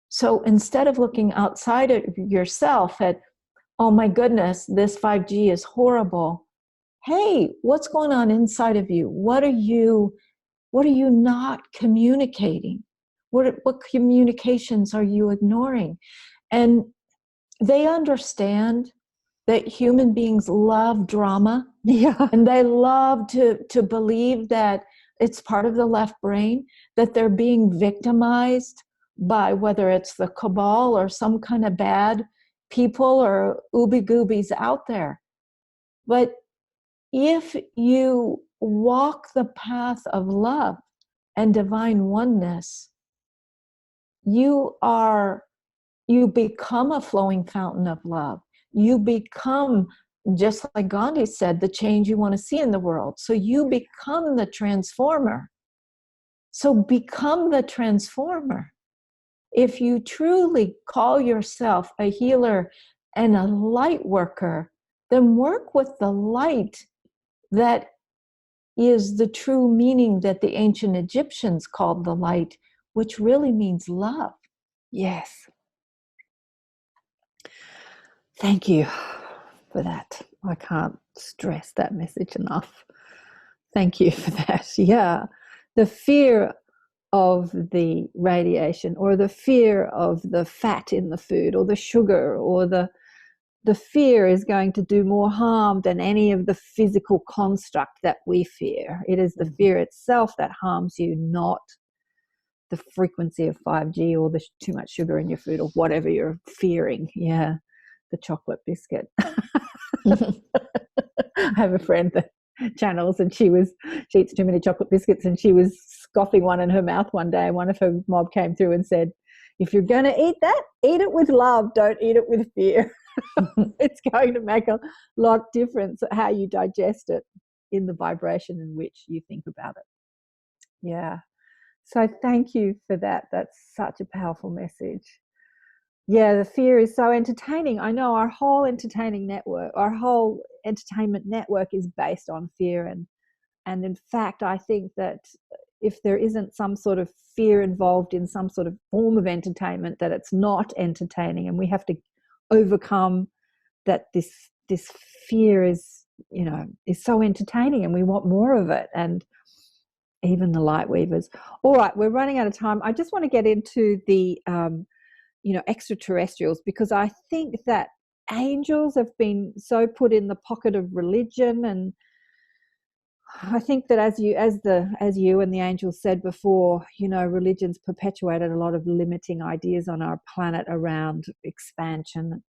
A: So instead of looking outside of yourself at, oh my goodness, this 5G is horrible. Hey, what's going on inside of you? What are you not communicating? What communications are you ignoring? And they understand that human beings love drama.
B: Yeah.
A: And they love to believe that it's part of the left brain, that they're being victimized by whether it's the cabal or some kind of bad people or ooby-goobies out there. But if you walk the path of love and divine oneness, you become a flowing fountain of love. You become, just like Gandhi said, the change you want to see in the world. So you become the transformer. So become the transformer. If you truly call yourself a healer and a light worker, then work with the light that is the true meaning that the ancient Egyptians called the light, which really means love.
B: Yes. Thank you for that. I can't stress that message enough. Thank you for that. Yeah. The fear of the radiation, or the fear of the fat in the food, or the sugar, or the fear is going to do more harm than any of the physical construct that we fear. It is the fear itself that harms you, not the frequency of 5G or the too much sugar in your food or whatever you're fearing. Yeah. the chocolate biscuit. I have a friend that channels, and she eats too many chocolate biscuits, and she was scoffing one in her mouth one day, and one of her mob came through and said, if you're going to eat that, eat it with love, don't eat it with fear. It's going to make a lot of difference how you digest it in the vibration in which you think about it. Yeah. So thank you for that. That's such a powerful message. Yeah, the fear is so entertaining. I know our whole entertainment network is based on fear. And in fact, I think that if there isn't some sort of fear involved in some sort of form of entertainment, that it's not entertaining, and we have to overcome that this fear is so entertaining, and we want more of it. And even the light weavers. All right, we're running out of time. I just want to get into the extraterrestrials, because I think that angels have been so put in the pocket of religion, and I think that as you and the angels said before, religion's perpetuated a lot of limiting ideas on our planet around expansion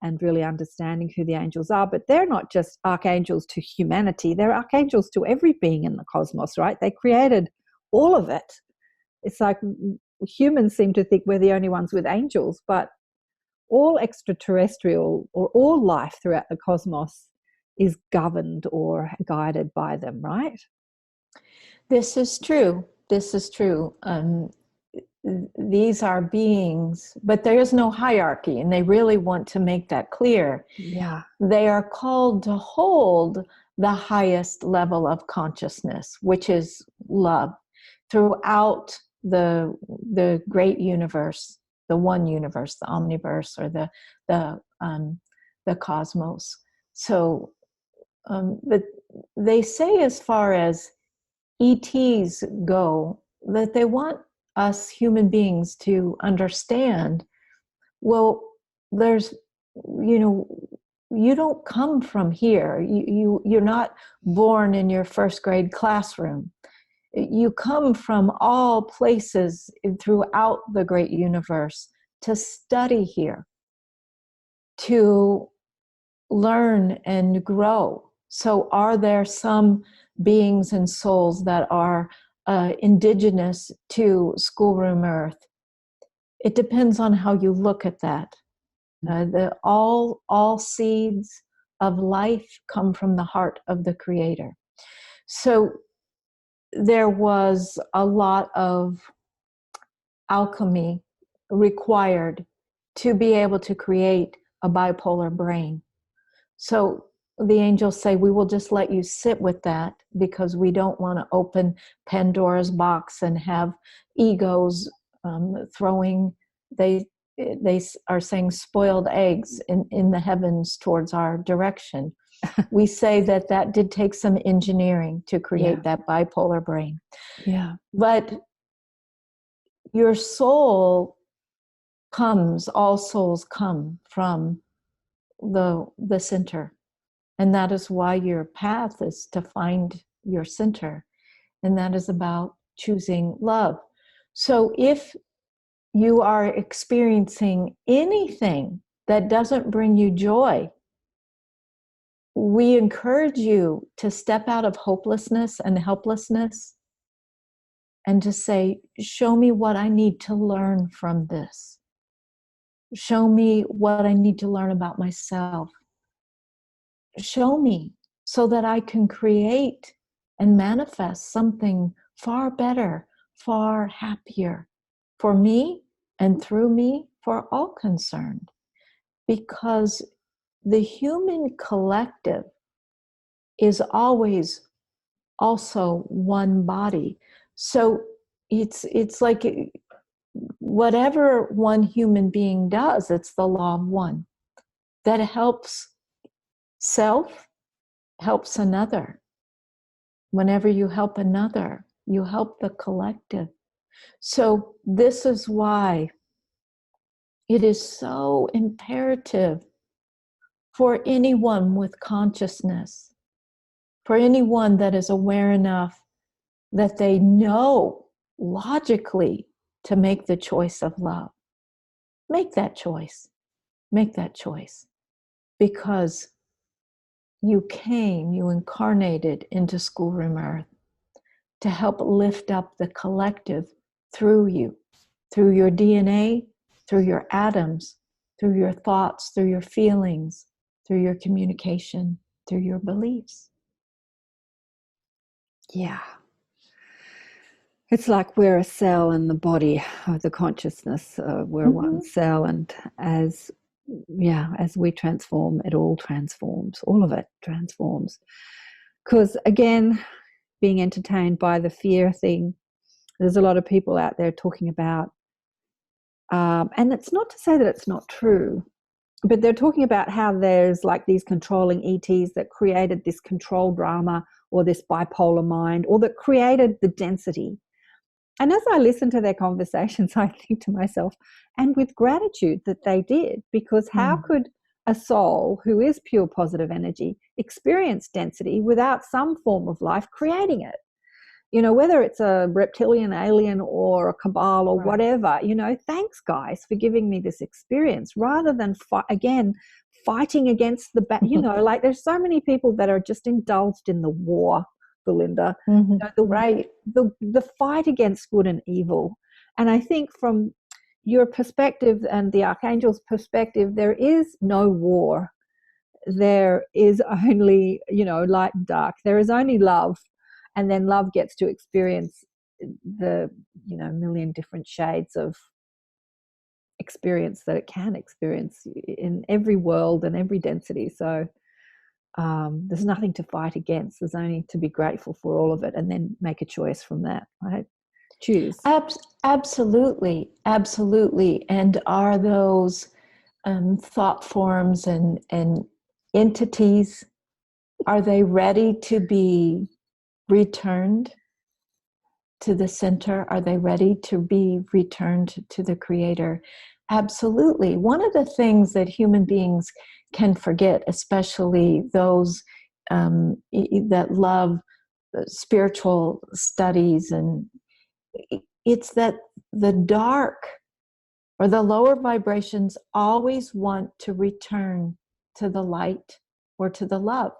B: and really understanding who the angels are. But they're not just archangels to humanity, they're archangels to every being in the cosmos, right? They created all of it. It's like humans seem to think we're the only ones with angels, but all extraterrestrial or all life throughout the cosmos is governed or guided by them, right?
A: This is true. This is true. These are beings, but there is no hierarchy, and they really want to make that clear.
B: Yeah.
A: They are called to hold the highest level of consciousness, which is love, throughout the great universe, the one universe, the omniverse, or the cosmos. So, but they say, as far as ETs go, that they want us human beings to understand, well, there's, you don't come from here. You're not born in your first grade classroom. You come from all places throughout the great universe to study here, to learn and grow. So are there some beings and souls that are indigenous to schoolroom Earth? It depends on how you look at that. All seeds of life come from the heart of the Creator. So there was a lot of alchemy required to be able to create a bipolar brain. So the angels say, we will just let you sit with that, because we don't want to open Pandora's box and have egos throwing, they are saying, spoiled eggs in the heavens towards our direction. We say that did take some engineering to create that bipolar brain.
B: Yeah.
A: But your soul all souls come from the center. And that is why your path is to find your center. And that is about choosing love. So if you are experiencing anything that doesn't bring you joy, we encourage you to step out of hopelessness and helplessness and to say, show me what I need to learn from this. Show me what I need to learn about myself. Show me, so that I can create and manifest something far better, far happier for me and through me, for all concerned. Because the human collective is always also one body. So it's like whatever one human being does, it's the law of one that helps self, helps another. Whenever you help another, you help the collective. So this is why it is so imperative for anyone with consciousness, for anyone that is aware enough that they know logically to make the choice of love. Make that choice. Make that choice. because you incarnated into schoolroom earth to help lift up the collective through you, through your DNA, through your atoms, through your thoughts, through your feelings, through your communication, through your beliefs.
B: Yeah. It's like we're a cell in the body of the consciousness. We're one cell, and as we transform, it all transforms. All of it transforms. Because again, being entertained by the fear thing, there's a lot of people out there talking about, and it's not to say that it's not true, but they're talking about how there's like these controlling ETs that created this control drama or this bipolar mind, or that created the density. And as I listen to their conversations, I think to myself, and with gratitude that they did, because how could a soul who is pure positive energy experience density without some form of life creating it? You know, whether it's a reptilian, alien, or a cabal or whatever, you know, thanks guys for giving me this experience, rather than fighting against the you know, like there's so many people that are just indulged in the war, Belinda. You know, the fight against good and evil. And I think from your perspective and the Archangel's perspective, there is no war. There is only, you know, light and dark. There is only love. And then love gets to experience the, you know, million different shades of experience that it can experience in every world and every density. So there's nothing to fight against. There's only to be grateful for all of it, and then make a choice from that, right? Choose.
A: Absolutely. And are those thought forms and entities, are they ready to be returned to the center? Are they ready to be returned to the Creator? Absolutely. One of the things that human beings can forget, especially those that love spiritual studies, and it's that the dark or the lower vibrations always want to return to the light or to the love.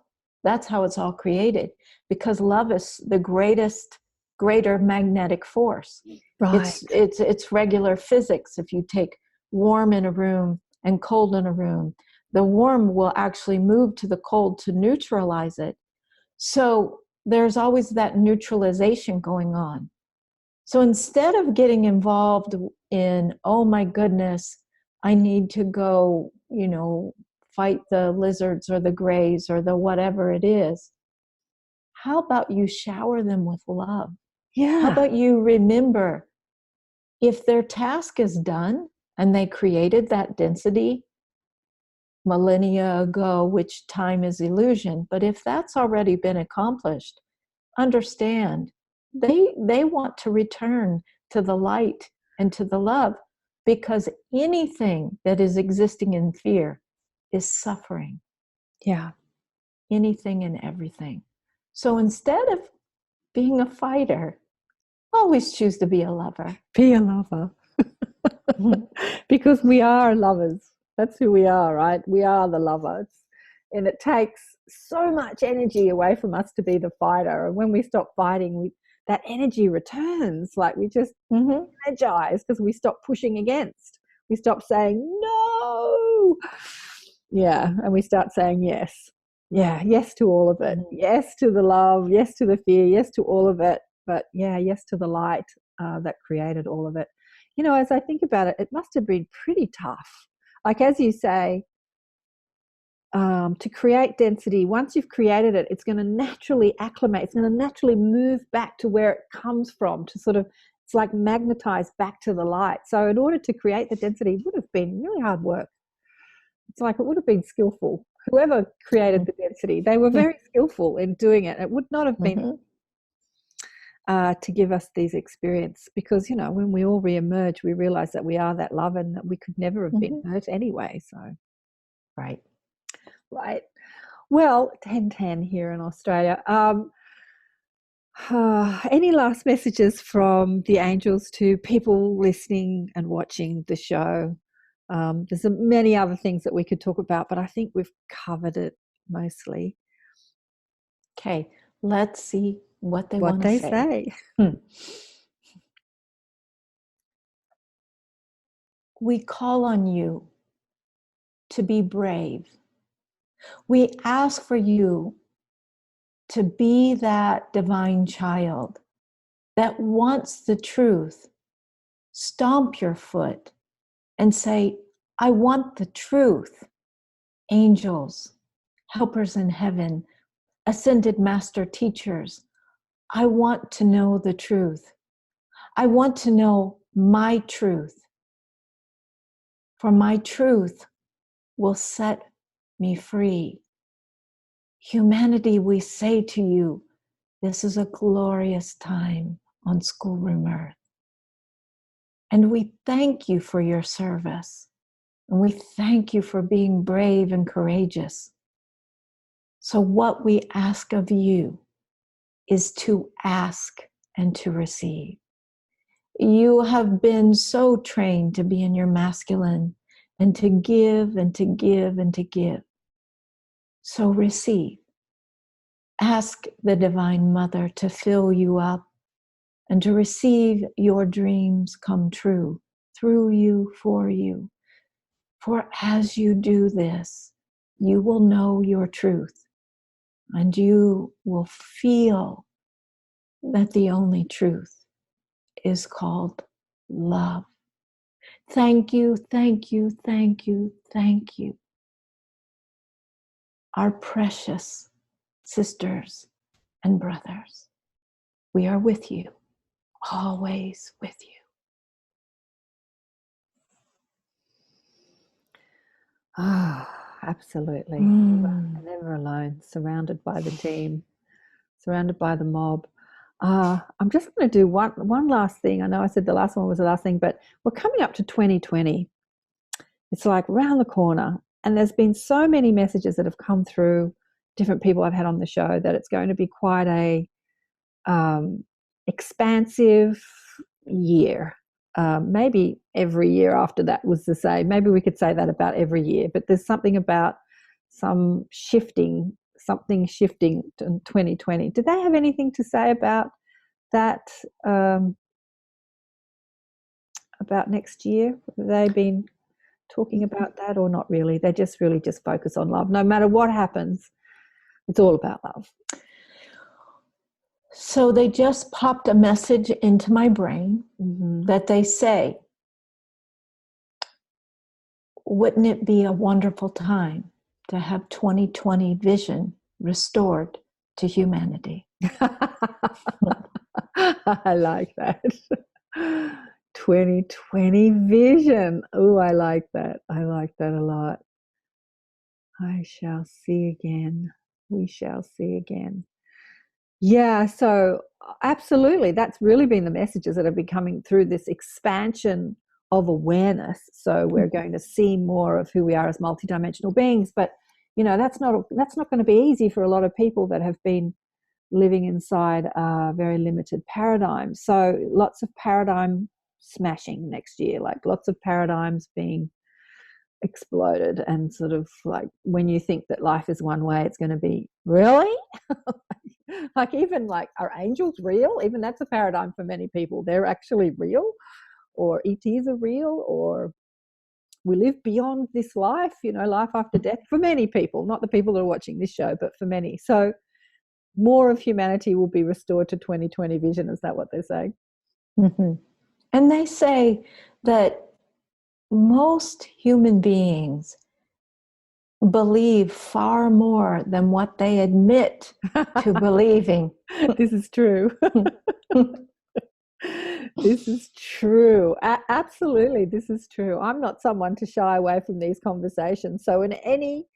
A: That's how it's all created, because love is the greater magnetic force.
B: Right.
A: It's regular physics. If you take warm in a room and cold in a room, the warm will actually move to the cold to neutralize it. So there's always that neutralization going on. So instead of getting involved in, oh my goodness, I need to go, you know, fight the lizards or the grays or the whatever it is, how about you shower them with love?
B: Yeah.
A: How about you remember, if their task is done and they created that density millennia ago, which time is illusion, but if that's already been accomplished, understand they want to return to the light and to the love, because anything that is existing in fear is suffering.
B: Yeah.
A: Anything and everything. So instead of being a fighter, always choose to be a lover.
B: Be a lover. Because we are lovers. That's who we are, right? We are the lovers. And it takes so much energy away from us to be the fighter. And when we stop fighting, that energy returns. Like we just energize, because we stop pushing against. We stop saying no. Yeah. And we start saying yes. Yeah. Yes to all of it. Yes to the love. Yes to the fear. Yes to all of it. But yeah, yes to the light that created all of it. You know, as I think about it, it must have been pretty tough. Like, as you say, to create density, once you've created it, it's going to naturally acclimate. It's going to naturally move back to where it comes from, to sort of, it's like magnetize back to the light. So in order to create the density, it would have been really hard work. It's like it would have been skillful. Whoever created the density, they were very skillful in doing it. It would not have been to give us these experience, because, you know, when we all re-emerge, we realize that we are that love and that we could never have been hurt anyway. So, right. Well, 10:10 here in Australia. Any last messages from the angels to people listening and watching the show? There's many other things that we could talk about, but I think we've covered it mostly.
A: Okay, let's see what they
B: What
A: want to
B: they
A: say.
B: say.
A: We call on you to be brave. We ask for you to be that divine child that wants the truth. Stomp your foot and say, I want the truth. Angels, helpers in heaven, ascended master teachers, I want to know the truth. I want to know my truth. For my truth will set me free. Humanity, we say to you, this is a glorious time on schoolroom earth. And we thank you for your service. And we thank you for being brave and courageous. So what we ask of you is to ask and to receive. You have been so trained to be in your masculine and to give and to give and to give. So receive. Ask the Divine Mother to fill you up and to receive your dreams come true through you, for you. For as you do this, you will know your truth and you will feel that the only truth is called love. Thank you, thank you, thank you, thank you. Our precious sisters and brothers, we are with you, always with you.
B: Ah, absolutely. Never alone, surrounded by the team, surrounded by the mob. I'm just going to do one last thing. I know I said the last one was the last thing, but we're coming up to 2020. It's like round the corner. And there's been so many messages that have come through, different people I've had on the show, that it's going to be quite a expansive year. Maybe every year after that was the same. Maybe we could say that about every year, but there's something about something shifting in 2020. Do they have anything to say about that, about next year? Have they been talking about that or not really? They just really just focus on love. No matter what happens, it's all about love.
A: So they just popped a message into my brain that they say, wouldn't it be a wonderful time to have 2020 vision restored to humanity?
B: I like that. 2020 vision. Oh, I like that. I like that a lot. I shall see again. We shall see again. Yeah, so absolutely. That's really been the messages that have been coming through, this expansion of awareness. So we're going to see more of who we are as multidimensional beings. But, you know, that's not going to be easy for a lot of people that have been living inside a very limited paradigm. So lots of paradigm smashing next year, like lots of paradigms being exploded, and sort of like when you think that life is one way, it's going to be, really? Like even like, are angels real? Even that's a paradigm for many people. They're actually real, or ETs are real, or we live beyond this life, you know, life after death, for many people, not the people that are watching this show, but for many. So more of humanity will be restored to 2020 vision. Is that what they're saying?
A: And they say that most human beings believe far more than what they admit to believing.
B: This is true. This is true. Absolutely, this is true. I'm not someone to shy away from these conversations. So in any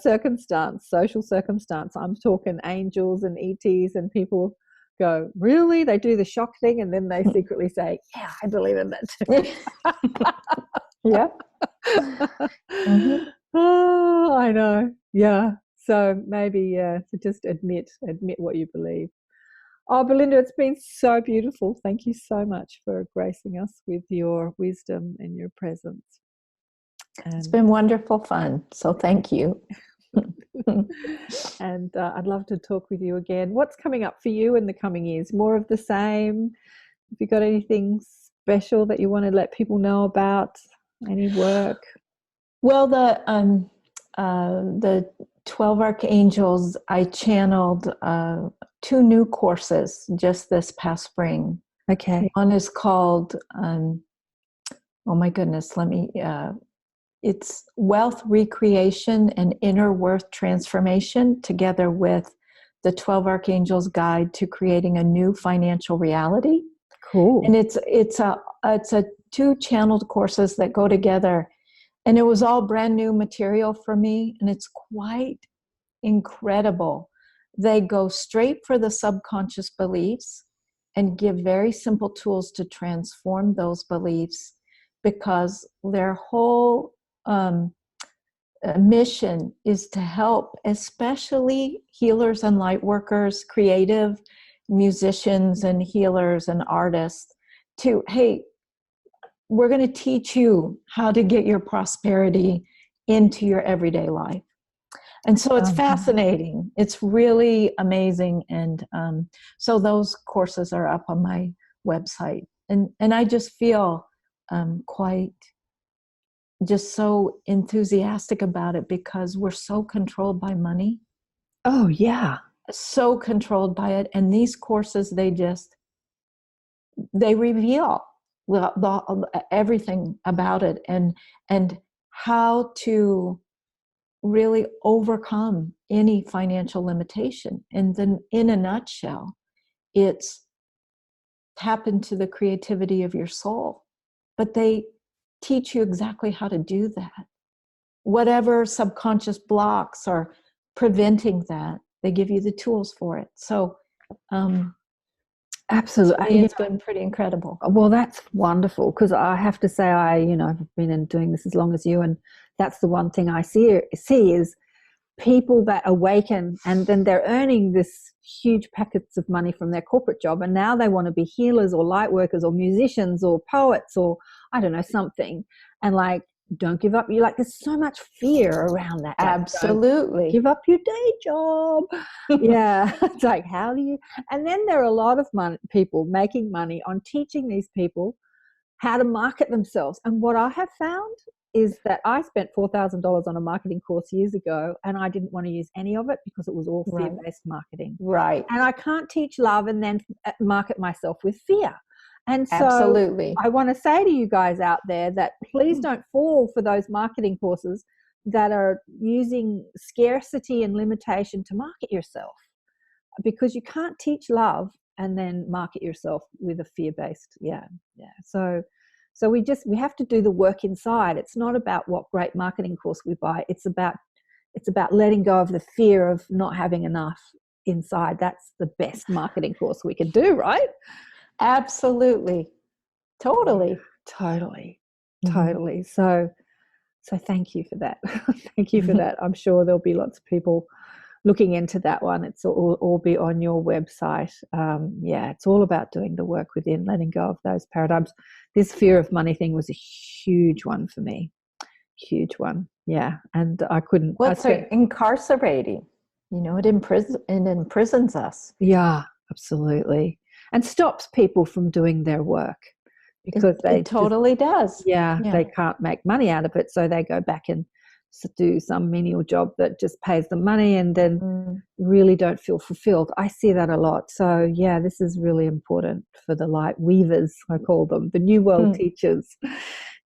B: circumstance, social circumstance, I'm talking angels and ETs, and people go, really? They do the shock thing, and then they secretly say, yeah, I believe in that too.
A: Yeah.
B: Oh, I know. Yeah. So maybe to just admit what you believe. Oh, Belinda, it's been so beautiful. Thank you so much for gracing us with your wisdom and your presence.
A: It's been wonderful fun. So thank you.
B: And I'd love to talk with you again. What's coming up for you in the coming years? More of the same? Have you got anything special that you want to let people know about? Any work?
A: Well, the 12 Archangels, I channeled 2 new courses just this past spring.
B: Okay.
A: One is called, oh my goodness, it's Wealth Recreation and Inner Worth Transformation, together with the 12 Archangels Guide to Creating a New Financial Reality.
B: Cool.
A: And it's a 2 channeled courses that go together. And it was all brand new material for me, and it's quite incredible. They go straight for the subconscious beliefs and give very simple tools to transform those beliefs, because their whole mission is to help, especially healers and light workers, creative musicians and healers and artists, to, hey, we're going to teach you how to get your prosperity into your everyday life. And so it's fascinating. It's really amazing. And so those courses are up on my website. And I just feel quite just so enthusiastic about it, because we're so controlled by money.
B: Oh, yeah.
A: So controlled by it. And these courses, they reveal everything about it, and how to really overcome any financial limitation. And then, in a nutshell, it's tap into the creativity of your soul. But they teach you exactly how to do that. Whatever subconscious blocks are preventing that, they give you the tools for it. So
B: absolutely,
A: it's been pretty incredible.
B: Well, that's wonderful, because I have to say, I've been doing this as long as you, and that's the one thing I see is people that awaken, and then they're earning this huge packets of money from their corporate job, and now they want to be healers or light workers or musicians or poets or I don't know, something. And like, don't give up. There's so much fear around that.
A: Absolutely.
B: Give up your day job. Yeah. It's like, how do you? And then there are a lot of people making money on teaching these people how to market themselves. And what I have found is that I spent $4,000 on a marketing course years ago, and I didn't want to use any of it because it was all fear-based marketing.
A: Right.
B: And I can't teach love and then market myself with fear. And so
A: absolutely,
B: I want to say to you guys out there that please don't fall for those marketing courses that are using scarcity and limitation to market yourself, because you can't teach love and then market yourself with a fear-based. So we have to do the work inside. It's not about what great marketing course we buy. It's about letting go of the fear of not having enough inside. That's the best marketing course we can do, right?
A: Absolutely. Totally.
B: So thank you for that. Thank you for that. I'm sure there'll be lots of people looking into that one. It's all be on your website. It's all about doing the work within, letting go of those paradigms. This fear of money thing was a huge one for me. Huge one. Yeah. And I couldn't.
A: Well, it's incarcerating. It imprisons us.
B: Yeah, absolutely. And stops people from doing their work, because
A: it totally does.
B: Yeah, they can't make money out of it. So they go back and do some menial job that just pays them money, and then really don't feel fulfilled. I see that a lot. So yeah, this is really important for the light weavers, I call them, the new world teachers,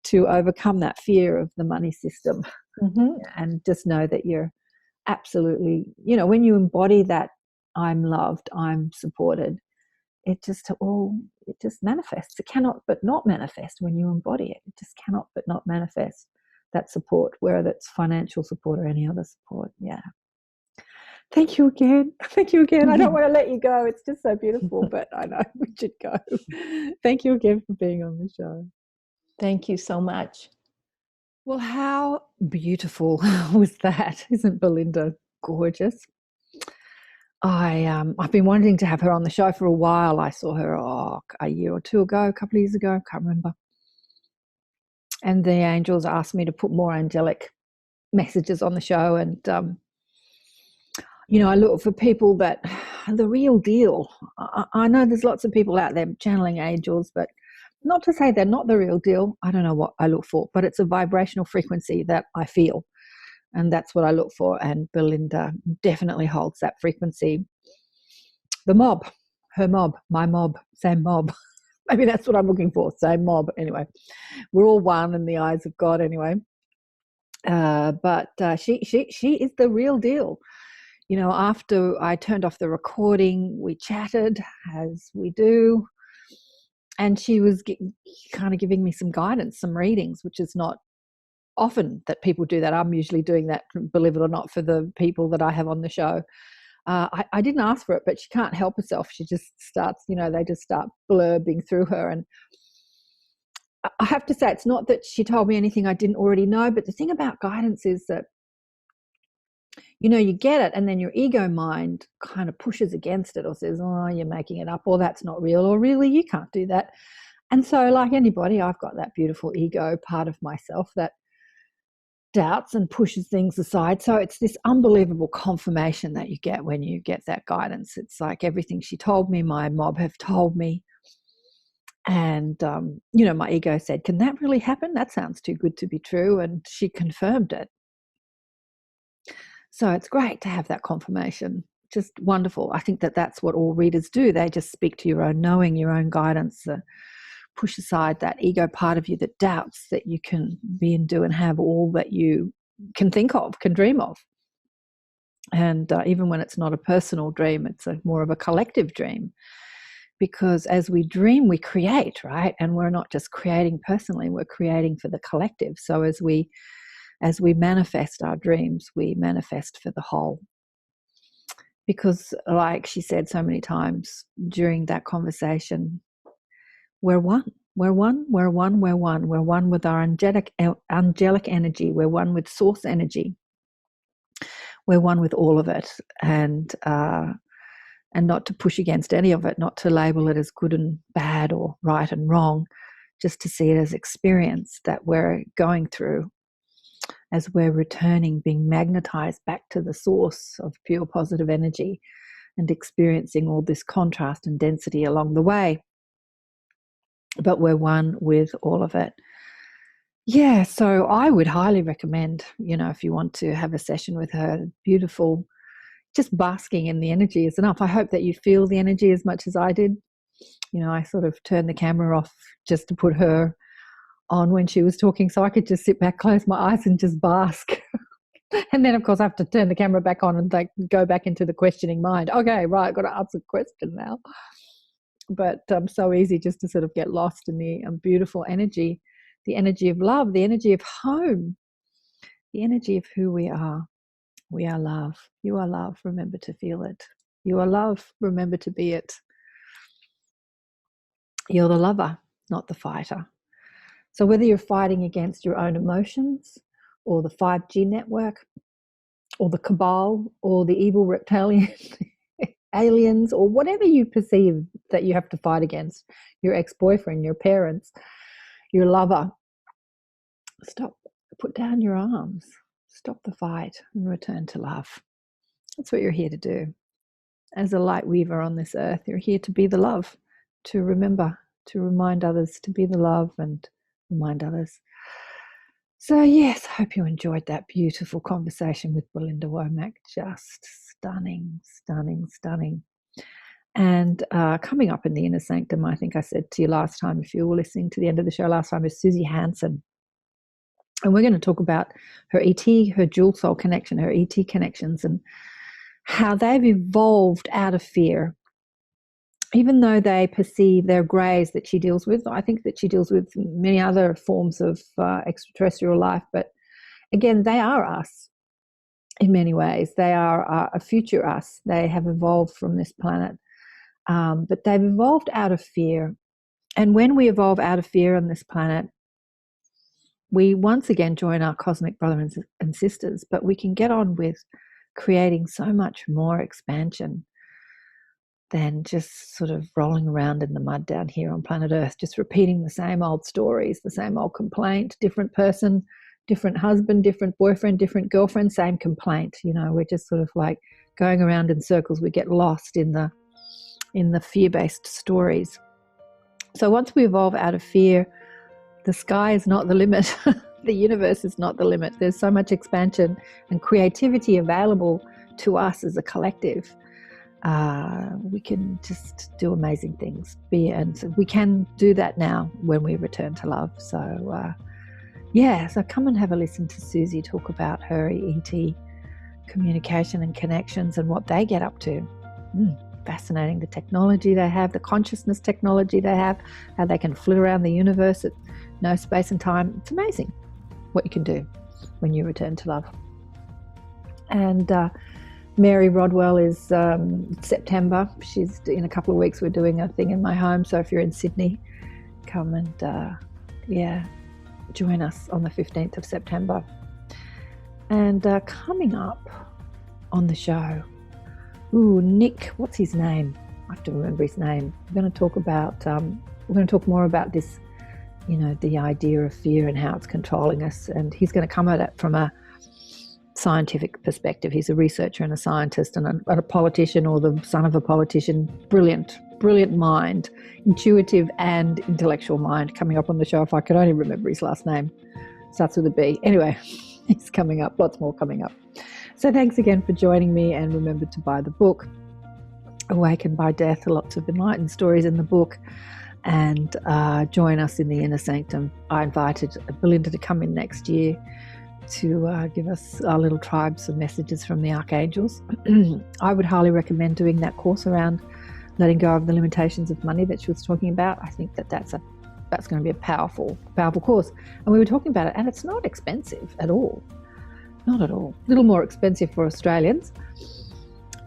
B: to overcome that fear of the money system. And just know that you're absolutely, when you embody that, I'm loved, I'm supported, it just manifests. It cannot but not manifest when you embody it. It just cannot but not manifest that support, whether it's financial support or any other support. Yeah. Thank you again. Thank you again. I don't want to let you go. It's just so beautiful, but I know we should go. Thank you again for being on the show.
A: Thank you so much.
B: Well, how beautiful was that? Isn't Belinda gorgeous? I've been wanting to have her on the show for a while. I saw her a year or two ago, a couple of years ago, I can't remember. And the angels asked me to put more angelic messages on the show. And, I look for people that are the real deal. I know there's lots of people out there channeling angels, but not to say they're not the real deal. I don't know what I look for, but it's a vibrational frequency that I feel. And that's what I look for. And Belinda definitely holds that frequency. The mob, her mob, my mob, same mob. Maybe that's what I'm looking for, same mob. Anyway, we're all one in the eyes of God anyway. But she is the real deal. After I turned off the recording, we chatted as we do. And she was kind of giving me some guidance, some readings, which is not often that people do that. I'm usually doing that, believe it or not, for the people that I have on the show. I didn't ask for it, but she can't help herself. She just starts, they just start blurbing through her. And I have to say, it's not that she told me anything I didn't already know, but the thing about guidance is that, you get it, and then your ego mind kind of pushes against it or says, oh, you're making it up, or that's not real, or really, you can't do that. And so like anybody, I've got that beautiful ego part of myself that doubts and pushes things aside. So it's this unbelievable confirmation that you get when you get that guidance. It's like everything she told me, my mob have told me. And, my ego said, can that really happen? That sounds too good to be true. And she confirmed it. So it's great to have that confirmation. Just wonderful. I think that that's what all readers do. They just speak to your own knowing, your own guidance, push aside that ego part of you that doubts that you can be and do and have all that you can think of, can dream of. And even when it's not a personal dream, it's more of a collective dream. Because as we dream, we create, right? And we're not just creating personally, we're creating for the collective. So as we manifest our dreams, we manifest for the whole. Because like she said so many times during that conversation, we're one. We're one. We're one. We're one. We're one with our angelic energy. We're one with source energy. We're one with all of it, and not to push against any of it, not to label it as good and bad or right and wrong, just to see it as experience that we're going through as we're returning, being magnetized back to the source of pure positive energy and experiencing all this contrast and density along the way. But we're one with all of it. Yeah, so I would highly recommend, if you want to have a session with her, beautiful, just basking in the energy is enough. I hope that you feel the energy as much as I did. I sort of turned the camera off just to put her on when she was talking so I could just sit back, close my eyes and just bask. And then, of course, I have to turn the camera back on and go back into the questioning mind. Okay, right, I've got to answer the question now. But so easy just to sort of get lost in the beautiful energy, the energy of love, the energy of home, the energy of who we are. We are love. You are love. Remember to feel it. You are love. Remember to be it. You're the lover, not the fighter. So whether you're fighting against your own emotions or the 5G network or the cabal or the evil reptilian aliens or whatever you perceive that you have to fight against, your ex-boyfriend, your parents, your lover, stop, put down your arms, stop the fight and return to love. That's what you're here to do. As a light weaver on this earth, you're here to be the love, to remember, to remind others to be the love and remind others. So yes, I hope you enjoyed that beautiful conversation with Belinda Womack. Just stunning, stunning, stunning. And coming up in the Inner Sanctum, I think I said to you last time, if you were listening to the end of the show last time, is Susie Hansen. And we're going to talk about her ET, her dual soul connection, her ET connections, and how they've evolved out of fear. Even though they perceive their greys that she deals with, I think that she deals with many other forms of extraterrestrial life. But again, they are us in many ways. They are a future us. They have evolved from this planet. But they've evolved out of fear. And when we evolve out of fear on this planet, we once again join our cosmic brothers and sisters, but we can get on with creating so much more expansion. than just sort of rolling around in the mud down here on planet Earth, just repeating the same old stories, the same old complaint, different person, different husband, different boyfriend, different girlfriend, same complaint. You know, we're just sort of like going around in circles. We get lost in the fear-based stories. So once we evolve out of fear, the sky is not the limit. The universe is not the limit. There's so much expansion and creativity available to us as a collective. We can just do amazing things. And we can do that now when we return to love. So so come and have a listen to Susie talk about her ET communication and connections and what they get up to. Fascinating, the technology they have, the consciousness technology they have, how they can flit around the universe at no space and time. It's amazing what you can do when you return to love. And Mary Rodwell is September. She's in a couple of weeks. We're doing a thing in my home. So if you're in Sydney, come and join us on the 15th of September. And coming up on the show, Nick, what's his name? I have to remember his name. We're going to talk about. We're going to talk more about this. You know, the idea of fear and how it's controlling us. And he's going to come at it from a scientific perspective. He's a researcher and a scientist and a politician, or the son of a politician. Brilliant mind, intuitive and intellectual mind, coming up on the show. If I could only remember his last name. Starts with a B. Anyway, he's coming up. Lots more coming up. So thanks again for joining me, and remember to buy the book, Awakened by Death. Lots of enlightened stories in the book. And join us in the inner sanctum. I invited Belinda to come in next year to give us our little tribe some messages from the Archangels. I would highly recommend doing that course around letting go of the limitations of money that she was talking about. I think that's going to be a powerful course. And we were talking about it, and it's not expensive at all. Not at all. A little more expensive for Australians,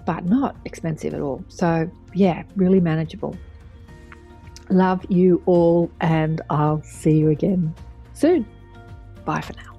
B: but not expensive at all. So yeah, really manageable. Love you all, and I'll see you again soon. Bye for now.